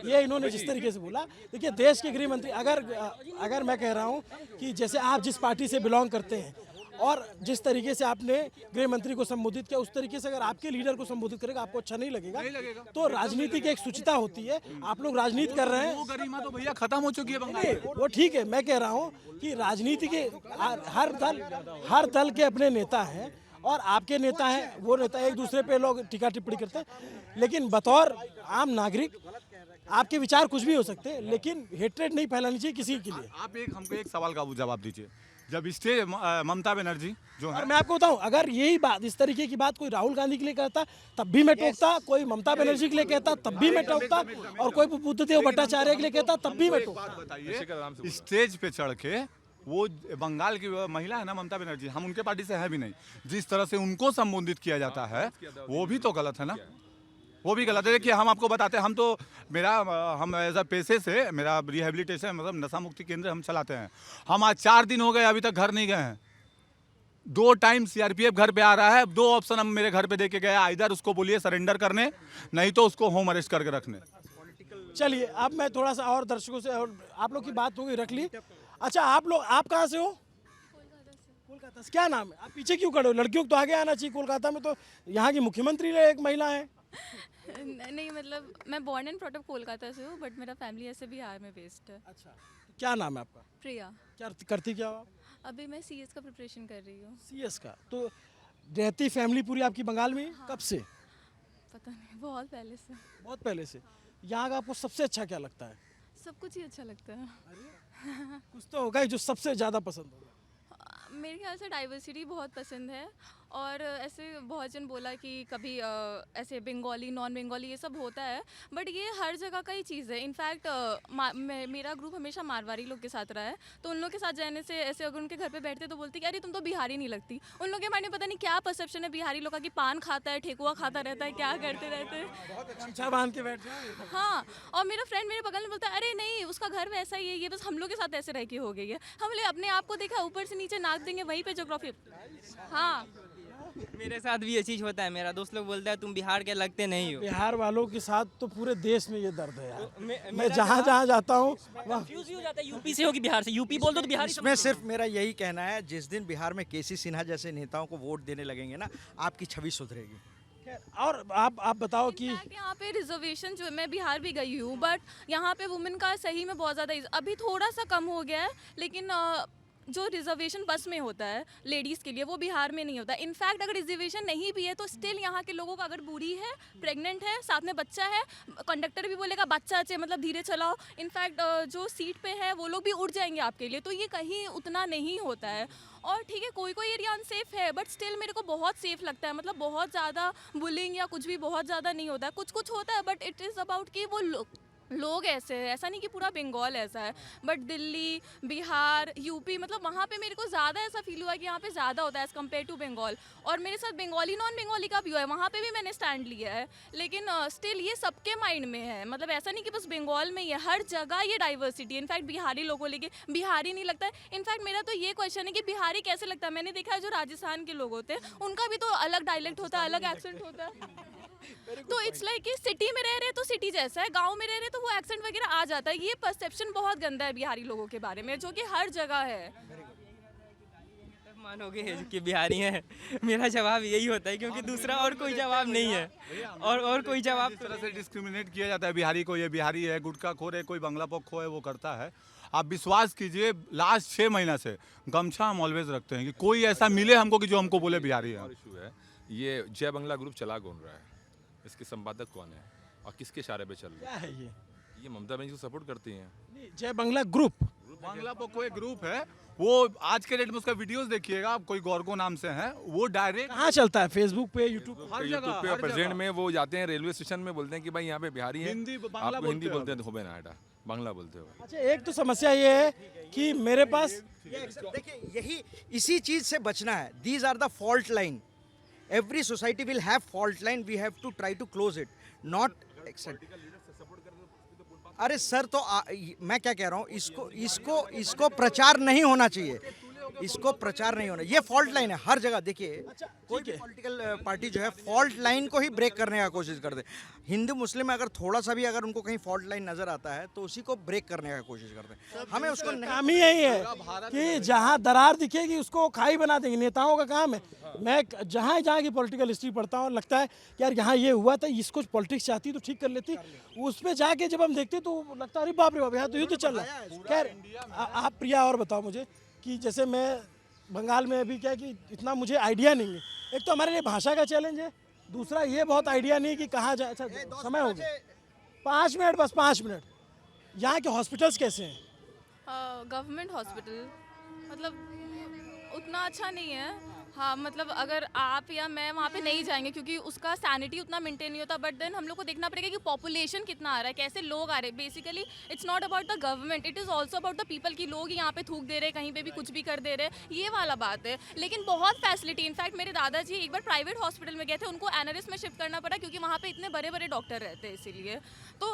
ये इन्होंने जिस तरीके से बोला, देखिए देश के गृह मंत्री, अगर मैं कह रहा हूँ कि जैसे आप जिस पार्टी से बिलोंग करते हैं और जिस तरीके से आपने गृह मंत्री को संबोधित किया, उस तरीके से अगर आपके लीडर को संबोधित करेगा आपको अच्छा नहीं लगेगा। तो राजनीति की एक शुचिता होती है, आप लोग राजनीति कर रहे हैं, वो गरिमा तो भैया खत्म हो चुकी है बंगाल में। वो ठीक है, मैं कह रहा हूँ कि राजनीति के हर दल के अपने नेता हैं, और आपके नेता हैं, वो नेता एक दूसरे पे लोग टीका टिप्पणी करते हैं, लेकिन बतौर आम नागरिक आपके विचार कुछ भी हो सकते हैं, लेकिन हेट्रेड नहीं फैलानी चाहिए किसी के लिए। आप हमको एक सवाल का जवाब दीजिए, जब स्टेज ममता बनर्जी जो है, और मैं आपको बताऊं, अगर यही बात, इस तरीके की बात कोई राहुल गांधी के लिए कहता तब भी मैं टोकता, कोई ममता बनर्जी के लिए कहता तब भी मैं टोकता, और कोई बुद्धदेव भट्टाचार्य के लिए कहता तब भी मैं टोकता। बताइए, स्टेज पे चढ़ के वो बंगाल की महिला है ना ममता बनर्जी, हम उनके पार्टी से है भी नहीं, जिस तरह से उनको संबोधित किया जाता है वो भी तो गलत है ना, वो भी गलत है। देखिए हम आपको बताते हैं, हम एज अ पेशे से, मेरा रिहेबिलिटेशन मतलब नशा मुक्ति केंद्र हम चलाते हैं, हम आज 4 दिन हो गए अभी तक घर नहीं गए हैं, 2 टाइम सीआरपीएफ घर पे आ रहा है, 2 ऑप्शन हम मेरे घर पे दे के गया, इधर उसको बोलिए सरेंडर करने, नहीं तो उसको होम अरेस्ट करके रखने। चलिए अब मैं थोड़ा सा और दर्शकों से, और आप लोग की बात हो गई, रख ली। अच्छा आप कहाँ से हो? कोलकाता से। क्या नाम है? आप पीछे क्यों खड़े हो? लड़कियों को तो आगे आना चाहिए, कोलकाता में तो यहाँ की मुख्यमंत्री एक महिला है। नहीं मतलब मैं born and brought up Kolkata से हूँ, बट मेरा फैमिली ऐसे बिहार में बेस्ड है। अच्छा, क्या नाम है आपका? प्रिया। क्या करती क्या हो आप? अभी मैं सीएस का प्रिपरेशन कर रही हूँ। सीएस का? तो रहती फैमिली पूरी आपकी बंगाल में? हाँ। कब से? पता नहीं, बहुत पहले से। बहुत पहले से। यहाँ का आपको सबसे अच्छा क्या लगता है? सब कुछ ही अच्छा लगता है। कुछ तो होगा जो सबसे ज़्यादा पसंद होगा। मेरे ख्याल से डाइवर्सिटी बहुत पसंद है, और ऐसे बहुत जन बोला कि कभी ऐसे बंगाली नॉन बंगाली ये सब होता है, बट ये हर जगह का ही चीज़ है। इनफैक्ट मेरा ग्रुप हमेशा मारवाड़ी लोग के साथ रहा है, तो उन लोग के साथ जाने से ऐसे अगर उनके घर पे बैठते तो बोलते कि अरे तुम तो बिहारी नहीं लगती। उन लोग के मायने पता नहीं क्या परसेप्शन है बिहारी लोग का, कि पान खाता है, ठेकुआ खाता रहता है, क्या करते रहते हैं, बांध के बैठ जाओ। हाँ, और मेरा फ्रेंड मेरे बगल में बोलता है अरे नहीं उसका घर वैसा ही है, ये बस हम लोग के साथ ऐसे रह के हो गई है। हमने अपने आप को देखा ऊपर से नीचे नाक देंगे वहीं पे ज्योग्राफी। हाँ, मेरे साथ भी ये चीज़ होता है, मेरा दोस्त लोग बोलता है तुम बिहार के लगते नहीं हो। बिहार वालों के साथ तो पूरे देश में ये दर्द है यार। मैं जहाँ जहाँ जाता हूँ कंफ्यूज ही हो जाता है, यूपी से हो कि बिहार से, यूपी बोल दो तो बिहार। इसमें सिर्फ मेरा यही कहना है, जिस दिन बिहार में केसी सिन्हा जैसे नेताओं को वोट देने लगेंगे ना, आपकी छवि सुधरेगी। और आप बताओ कि Fact, यहाँ पे रिजर्वेशन जो है, मैं बिहार भी गई हूँ बट यहाँ पे वुमेन का सही में बहुत ज़्यादा अभी थोड़ा सा कम हो गया है, लेकिन जो रिजर्वेशन बस में होता है लेडीज़ के लिए वो बिहार में नहीं होता। इनफैक्ट अगर रिजर्वेशन नहीं भी है तो स्टिल यहाँ के लोगों का, अगर बूढ़ी है, प्रेग्नेंट है, साथ में बच्चा है, कंडक्टर भी बोलेगा बच्चा अच्छे मतलब धीरे चलाओ। इनफैक्ट जो सीट पे है वो लोग भी उठ जाएंगे आपके लिए, तो ये कहीं उतना नहीं होता है। और ठीक है, कोई कोई एरिया अनसेफ है बट स्टिल मेरे को बहुत सेफ लगता है, मतलब बहुत ज़्यादा बुलिंग या कुछ भी बहुत ज़्यादा नहीं होता है। कुछ कुछ होता है बट इट इज़ अबाउट कि वो लोग ऐसे हैं, ऐसा नहीं कि पूरा बंगाल ऐसा है। बट दिल्ली, बिहार, यूपी, मतलब वहाँ पे मेरे को ज़्यादा ऐसा फील हुआ कि यहाँ पे ज़्यादा होता है एज़ कम्पेयर टू बंगाल। और मेरे साथ बंगाली नॉन बंगाली का भी हुआ है, वहाँ पे भी मैंने स्टैंड लिया है। लेकिन स्टिल ये सबके माइंड में है, मतलब ऐसा नहीं कि बस बंगाल में ही है, हर जगह ये डाइवर्सिटी है। इनफैक्ट बिहारी लोगों लेके बिहारी नहीं लगता है। इनफैक्ट मेरा तो ये क्वेश्चन है कि बिहारी कैसे लगता है। मैंने देखा है जो राजस्थान के लोग होते हैं उनका भी तो अलग डायलेक्ट होता है, अलग एक्सेंट होता है। तो इट्स लाइक कि सिटी में रह रहे तो सिटी जैसा है, गांव में रह रहे तो वो एक्सेंट वगैरह आ जाता है। ये परसेप्शन बहुत गंदा है बिहारी लोगों के बारे में, जो कि हर जगह है। मानोगे कि बिहारी हैं? मेरा जवाब यही होता है क्योंकि दूसरा और कोई जवाब नहीं है। और कोई जवाब इस तरह से डिस्क्रिमिनेट किया जाता है बिहारी को, ये बिहारी है, गुटखा खोर है, कोई बंगला पक्खो है, वो करता है। आप विश्वास कीजिए लास्ट 6 महीना से गमछा हम ऑलवेज रखते हैं कि कोई ऐसा मिले हमको कि जो हमको बोले बिहारी है। इशू है ये जय बंगला ग्रुप चला कौन रहा है, इसके संपादक कौन है और किसके इशारे पे चल रहा है? क्या है ये ममता बनर्जी को सपोर्ट करती हैं। जय बंगला ग्रुप, बांग्ला पक्को एक ग्रुप है, वो आज के डेट में उसका वीडियोस देखिएगा आप, कोई गौरगो नाम से है, वो डायरेक्ट कहाँ चलता है? फेसबुक पे, यूट्यूब हर यूट्यूब जगह, पे हर प्रेजेंट जगह। में वो जाते हैं रेलवे स्टेशन में, बोलते हैं कि भाई यहाँ पे बिहारी है, हिंदी, बांग्ला आपको हिंदी बोलते बोलते हैं तो होबे ना हटा बांग्ला बोलते हो। अच्छा, एक तो समस्या ये है कि मेरे पास देखिए यही इसी चीज से बचना है। These are the fault line. Every society will have fault line, we have to try to close it, not accept. अरे सर तो मैं क्या कह रहा हूँ, इसको प्रचार नहीं होना चाहिए, इसको प्रचार नहीं होना। ये फॉल्ट लाइन है हर जगह। देखिए कोई भी पॉलिटिकल पार्टी जो है फॉल्ट लाइन को ही ब्रेक करने का कोशिश करते हैं। हिंदू मुस्लिम में अगर थोड़ा सा भी अगर उनको कहीं फॉल्ट लाइन नजर आता है तो उसी को ब्रेक करने का कोशिश करते हैं। हमें उसको काम ही यही है कि जहाँ दरार दिखेगी उसको खाई बना देंगे। नेताओं का काम है। मैं जहाँ की पॉलिटिकल हिस्ट्री पढ़ता हूँ, लगता है कि यार यहाँ ये हुआ था, इसको पॉलिटिक्स चाहती तो ठीक कर लेती। उस पर जाके जब हम देखते तो लगता है अरे बाप रे बाप, यहाँ तो युद्ध चल रहा है। खैर आप प्रिया और बताओ मुझे कि जैसे मैं बंगाल में अभी क्या कि इतना मुझे आइडिया नहीं है। एक तो हमारे लिए भाषा का चैलेंज है, दूसरा ये बहुत आइडिया नहीं कि कहाँ जाए। अच्छा समय हो गया, 5 मिनट, बस 5 मिनट। यहाँ के हॉस्पिटल्स कैसे हैं? गवर्नमेंट हॉस्पिटल मतलब उतना अच्छा नहीं है। हाँ, मतलब अगर आप या मैं वहाँ पे नहीं जाएंगे क्योंकि उसका सैनिटी उतना मेंटेन नहीं होता। बट देन हम लोग को देखना पड़ेगा कि पॉपुलेशन कितना आ रहा है, कैसे लोग आ रहे हैं। Basically it's not about the government, it is also about the people की लोग यहाँ पे थूक दे रहे हैं, कहीं पे भी कुछ भी कर दे रहे हैं, ये वाला बात है। लेकिन बहुत फैसिलिटी, इनफैक्ट मेरे दादाजी एक बार प्राइवेट हॉस्पिटल में गए थे, उनको एनआरएस में शिफ्ट करना पड़ा क्योंकि वहाँ पे इतने बड़े बड़े डॉक्टर रहते हैं इसीलिए। तो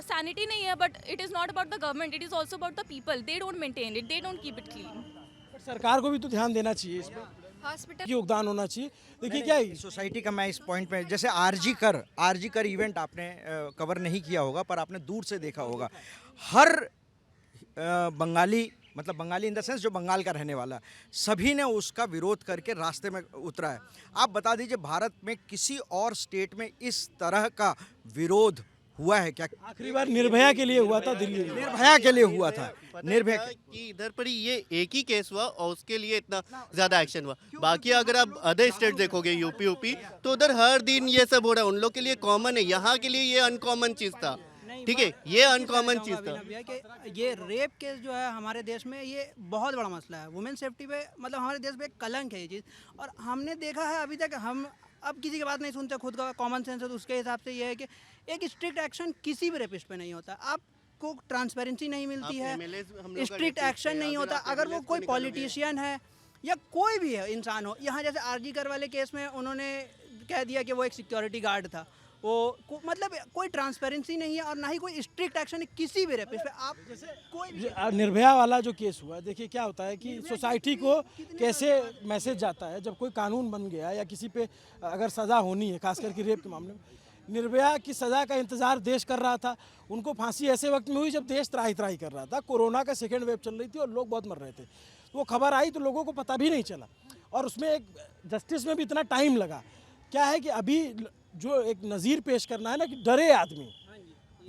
सैनिटी नहीं है, but it is not about the government, it is also about the people. They don't maintain it, they don't keep it clean. सरकार को भी तो ध्यान देना चाहिए, इस पर हॉस्पिटल योगदान होना चाहिए। देखिए क्या है, सोसाइटी का मैं इस पॉइंट पे, जैसे आरजी कर इवेंट आपने कवर नहीं किया होगा पर आपने दूर से देखा होगा। हर बंगाली, मतलब बंगाली इन द सेंस जो बंगाल का रहने वाला, सभी ने उसका विरोध करके रास्ते में उतरा है। आप बता दीजिए भारत में किसी और स्टेट में इस तरह का विरोध हुआ है क्या? आखिरी बार निर्भया के लिए हुआ था दिल्ली में। निर्भया के लिए हुआ था। निर्भया कि इधर पर ही ये एक ही केस हुआ और उसके लिए इतना ज्यादा एक्शन हुआ। बाकी अगर आप अदर स्टेट देखोगे, यूपी तो उधर हर दिन ये सब हो रहा है, उन लोग के लिए कॉमन है। यहाँ के लिए ये अनकॉमन चीज था, ठीक है, ये अनकॉमन चीज था। कि ये रेप केस जो है हमारे देश में ये बहुत बड़ा मसला है। वुमेन सेफ्टी पे मतलब हमारे देश में एक कलंक है ये चीज़। और हमने देखा है अभी तक, हम अब किसी की बात नहीं सुनते, खुद का कॉमन सेंस है, तो उसके हिसाब से ये है कि एक स्ट्रिक्ट एक्शन किसी भी रेपिस्ट पे नहीं होता। आपको ट्रांसपेरेंसी नहीं मिलती है, स्ट्रिक्ट एक्शन नहीं होता। अगर वो कोई पॉलिटिशियन है या कोई भी है इंसान हो, यहाँ जैसे आरजी कर वाले केस में उन्होंने कह दिया कि वो एक सिक्योरिटी गार्ड था, मतलब कोई ट्रांसपेरेंसी नहीं है और ना ही कोई स्ट्रिक्ट एक्शन है किसी भी रेपिस्ट पे। आप जैसे कोई निर्भया वाला जो केस हुआ, देखिए क्या होता है कि सोसाइटी को कैसे मैसेज जाता है जब कोई कानून बन गया या किसी पे अगर सज़ा होनी है, खास करके रेप के मामले में। निर्भया की सज़ा का इंतज़ार देश कर रहा था। उनको फांसी ऐसे वक्त में हुई जब देश त्राही त्राही कर रहा था, कोरोना का सेकेंड वेव चल रही थी और लोग बहुत मर रहे थे। वो खबर आई तो लोगों को पता भी नहीं चला और उसमें एक जस्टिस में भी इतना टाइम लगा। क्या है कि अभी जो एक नज़ीर पेश करना है ना कि डरे आदमी,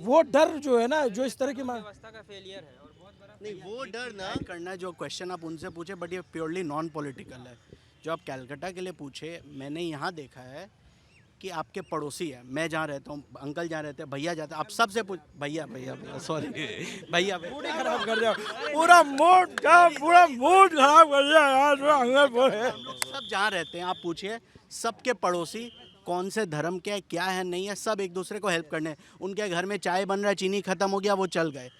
वो डर जो है ना, जो इस तरह की व्यवस्था का फेलियर है और बहुत बड़ा नहीं वो डर ना करना जो क्वेश्चन आप उनसे पूछे, बट ये प्योरली नॉन पॉलिटिकल है। जो आप कलकत्ता के लिए पूछे, मैंने यहाँ देखा है कि आपके पड़ोसी है, मैं जहाँ रहता हूँ, अंकल जहाँ रहते हैं, भैया जाते हैं, आप सबसे पूछ भैया भैया भैया सॉरी भैया खराब कर दिया, पूरा मूड खराब कर दिया यार जो अंकल बोले। हम लोग सब जहाँ रहते हैं आप पूछिए, सबके पड़ोसी कौन से धर्म के हैं, क्या है नहीं है, सब एक दूसरे को हेल्प करने। उनके घर में चाय बन रहा है, चीनी खत्म हो गया, वो चल गए।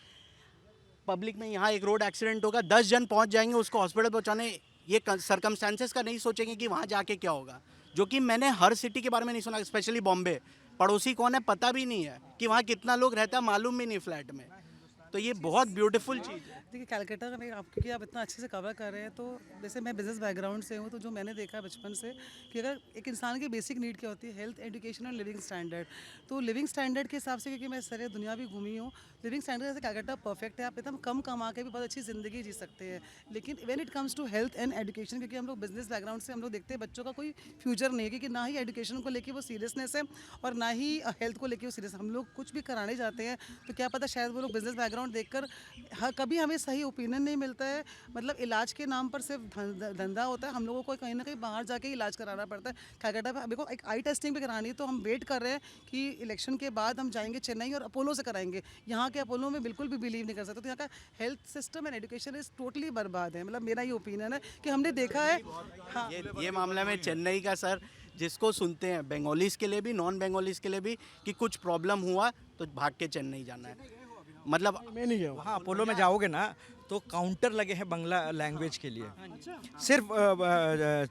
पब्लिक में यहाँ एक रोड एक्सीडेंट होगा, 10 जन पहुँच जाएंगे उसको हॉस्पिटल पहुँचाने, ये सर्कमस्टांसेस का नहीं सोचेंगे कि वहाँ जाके क्या होगा, जो कि मैंने हर सिटी के बारे में नहीं सुना। स्पेशली बॉम्बे, पड़ोसी कौन है पता भी नहीं है, कि वहाँ कितना लोग रहता है मालूम भी नहीं फ्लैट में। तो ये बहुत ब्यूटीफुल चीज़ है। देखिए कलकत्ता में आप, क्योंकि आप इतना अच्छे से कवर कर रहे हैं, तो जैसे मैं बिजनेस बैकग्राउंड से हूँ, तो जो मैंने देखा है बचपन से कि अगर एक इंसान की बेसिक नीड क्या होती है, हेल्थ, एजुकेशन और लिविंग स्टैंडर्ड। तो लिविंग स्टैंडर्ड के हिसाब से, क्योंकि मैं सारे दुनिया भी घूमी हूँ, लिविंग स्टैंडर्ड जैसे कलकत्ता परफेक्ट है, आप एकदम कम कमा के भी बहुत अच्छी ज़िंदगी जी सकते हैं। लेकिन when it comes to health and education, क्योंकि हम लोग बिजनेस बैकग्राउंड से हम लोग देखते हैं बच्चों का कोई फ्यूचर नहीं है, क्योंकि ना ही एजुकेशन को लेकर वो सीरियसनेस है और ना ही हेल्थ को लेकर वो सीरियस। हम लोग कुछ भी कराने जाते हैं तो क्या पता शायद वो लोग बिजनेस बैकग्राउंड देखकर, कभी हमें सही ओपिनियन नहीं मिलता है। मतलब इलाज के नाम पर सिर्फ धंधा होता है, हम लोगों को कहीं ना कहीं बाहर जाके इलाज कराना पड़ता है। कलकत्ता में देखो एक आई टेस्टिंग भी करानी है, तो हम वेट कर रहे हैं कि इलेक्शन के बाद हम जाएंगे चेन्नई और अपोलो से कराएंगे। यहाँ के अपोलो में बिल्कुल भी बिलीव नहीं कर सकते। तो यहाँ का health system and education is totally बर्बाद है। मतलब मेरा ये ओपिनियन है कि हमने देखा है। हाँ, ये मामला में चेन्नई का सर, जिसको सुनते हैं बंगालीज के लिए भी, नॉन बंगालीज के लिए भी, कि कुछ प्रॉब्लम हुआ तो भाग के चेन्नई जाना है। मतलब मैं नहीं गया वहाँ अपोलो में जाओगे ना तो काउंटर लगे हैं बांग्ला लैंग्वेज के लिए, सिर्फ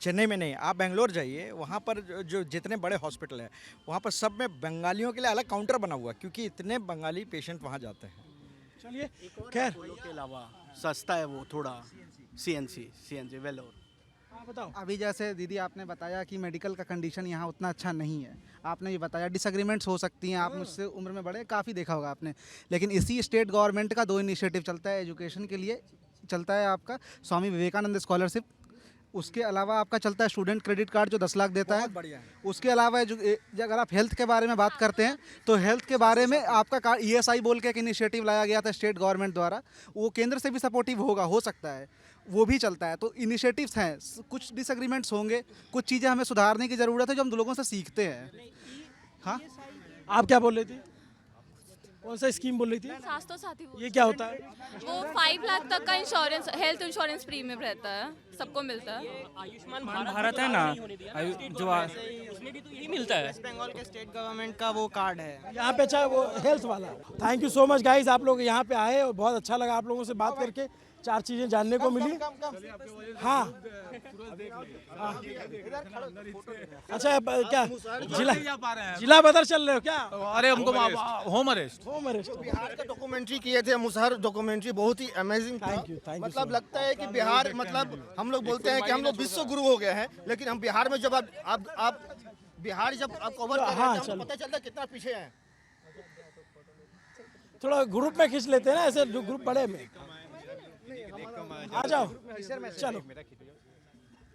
चेन्नई में नहीं, आप बेंगलोर जाइए, वहाँ पर जो जितने बड़े हॉस्पिटल हैं वहाँ पर सब में बंगालियों के लिए अलग काउंटर बना हुआ है, क्योंकि इतने बंगाली पेशेंट वहाँ जाते हैं। चलिए खैर, अपोलो के अलावा सस्ता है वो थोड़ा, सीएनसी वेलोर। बताओ। अभी जैसे दीदी आपने बताया कि मेडिकल का कंडीशन यहाँ उतना अच्छा नहीं है, आपने ये बताया डिसएग्रीमेंट्स हो सकती हैं, आप मुझसे उम्र में बड़े, काफ़ी देखा होगा आपने, लेकिन इसी स्टेट गवर्नमेंट का 2 इनिशिएटिव चलता है एजुकेशन के लिए। चलता है आपका स्वामी विवेकानंद स्कॉलरशिप, उसके अलावा आपका चलता है स्टूडेंट क्रेडिट कार्ड जो 10 लाख देता है। बढ़िया है। उसके अलावा अगर आप हेल्थ के बारे में बात करते हैं तो हेल्थ के बारे में आपका कार्ड ESI बोल के एक इनिशिएटिव लाया गया था स्टेट गवर्नमेंट द्वारा, वो केंद्र से भी सपोर्टिव होगा, हो सकता है वो भी चलता है। तो इनिशिएटिव्स हैं, कुछ डिसएग्रीमेंट्स होंगे, कुछ चीज़ें हमें सुधारने की ज़रूरत है जो हम लोगों से सीखते हैं। हाँ, आप क्या बोल रही थी? कौन सा स्कीम बोल रही थी? स्वास्थ्य साथी वो ये क्या होता है? वो 5 लाख तक का इंश्योरेंस, हेल्थ इंश्योरेंस प्रीमियम रहता है, सबको मिलता है। आयुष्मान भारत है ना, जो उसमें भी तो यही मिलता है। वेस्ट बंगाल के स्टेट गवर्नमेंट का वो कार्ड है। यहाँ पे चाहे वो हेल्थ वाला। Thank you so much guys, आप लोग यहाँ पे आए और बहुत अच्छा लगा आप लोगों से बात करके, 4 चीज़ें जानने को मिली। हाँ, अच्छा क्या जिला बदर चल रहे हो क्या? अरे हमको होम अरेस्ट। बिहार का डॉक्यूमेंट्री किए थे मुसहर, डॉक्यूमेंट्री बहुत ही अमेजिंग था। मतलब लगता है कि बिहार, मतलब हम लोग बोलते हैं कि हम लोग विश्व गुरु हो गए हैं, लेकिन हम बिहार में जब आप बिहार जब आप कवर कर रहे हैं तो पता चलता है कितना पीछे हैं। थोड़ा ग्रुप में खींच लेते हैं ना, ऐसे ग्रुप बड़े में। आ जाओ, चलो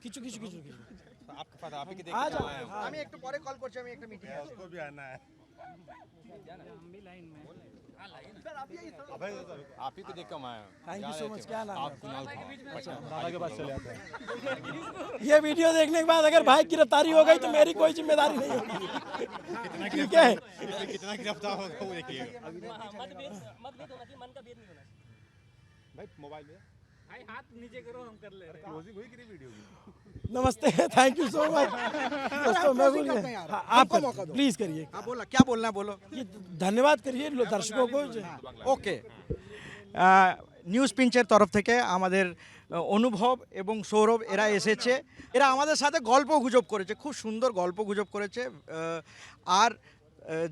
खींचो खींचो खींचो आ जाओ। আমি একটু পরে কল করছি, আমি একটা মিটিং আছে। उसको भी आना है। आप ही को देख कम आया। Thank you so much. क्या नाम है? दादा के पास चले आते हैं। ये वीडियो देखने के बाद अगर भाई गिरफ्तारी हो गई तो मेरी कोई जिम्मेदारी नहीं होगी, ठीक है? कितना गिरफ्तार होगा वो देखिएगा। भाई मोबाइल में भाई हाथ नीचे करो, हम कर ले रहे हैं। क्लोजिंग हुई कि वीडियो की? नमस्ते, थैंक यू सो मच दोस्तों। मैं भूल गया, आप प्लीज करिए। हाँ बोला, क्या बोलना है बोलो। ये धन्यवाद करिए दर्शकों को। ওকে, নিউজ পিঞ্চের তরফ থেকে আমাদের অনুভব এবং সৌরভ এরা এসেছে, এরা আমাদের সাথে গল্প গুজব করেছে, খুব সুন্দর গল্প গুজব করেছে। আর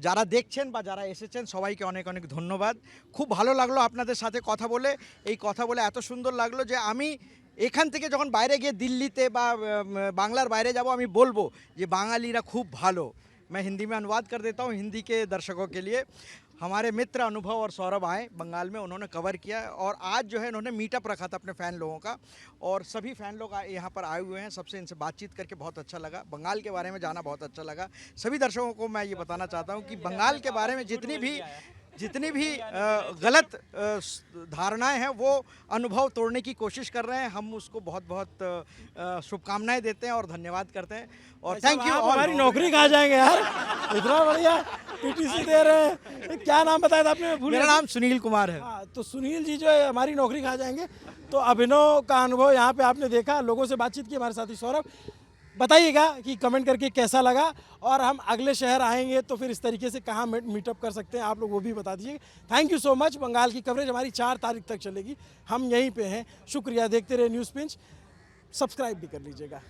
যারা দেখছেন বা যারা এসেছেন সবাইকে অনেক অনেক ধন্যবাদ। খুব ভালো লাগলো আপনাদের সাথে কথা বলে, এই কথা বলে এত সুন্দর লাগলো যে আমি এখান থেকে যখন বাইরে গিয়ে দিল্লিতে বা বাংলার বাইরে যাব আমি বলবো যে বাঙালিরা খুব ভালো, मैं हिंदी में अनुवाद कर देता हूँ हिंदी के दर्शकों के लिए। हमारे मित्र अनुभव और सौरभ आए बंगाल में, उन्होंने कवर किया और आज जो है इन्होंने मीटअप रखा था अपने फ़ैन लोगों का और सभी फ़ैन लोग यहाँ पर आए हुए हैं। सबसे इनसे बातचीत करके बहुत अच्छा लगा, बंगाल के बारे में जाना बहुत अच्छा लगा। सभी दर्शकों को मैं ये बताना चाहता हूँ कि बंगाल के बारे में जितनी भी गलत धारणाएं हैं वो अनुभव तोड़ने की कोशिश कर रहे हैं। हम उसको बहुत बहुत शुभकामनाएं देते हैं और धन्यवाद करते हैं और थैंक यू। हमारी नौकरी कहाँ जाएंगे यार, इतना बढ़िया पीटीसी दे रहे हैं। क्या नाम बताया था आपने? मेरा नाम सुनील कुमार है। हाँ, तो सुनील जी जो है हमारी नौकरी खा जाएंगे। तो अभिनव का अनुभव यहाँ पे आपने देखा, लोगों से बातचीत की। हमारे साथी सौरभ, बताइएगा कि कमेंट करके कैसा लगा और हम अगले शहर आएंगे तो फिर इस तरीके से कहाँ मीटअप कर सकते हैं आप लोग, वो भी बता दीजिए। Thank you so much. Bengal की कवरेज हमारी 4 तारीख तक चलेगी, हम यहीं पे हैं। शुक्रिया, देखते रहे न्यूज़ पिंच, सब्सक्राइब भी कर लीजिएगा।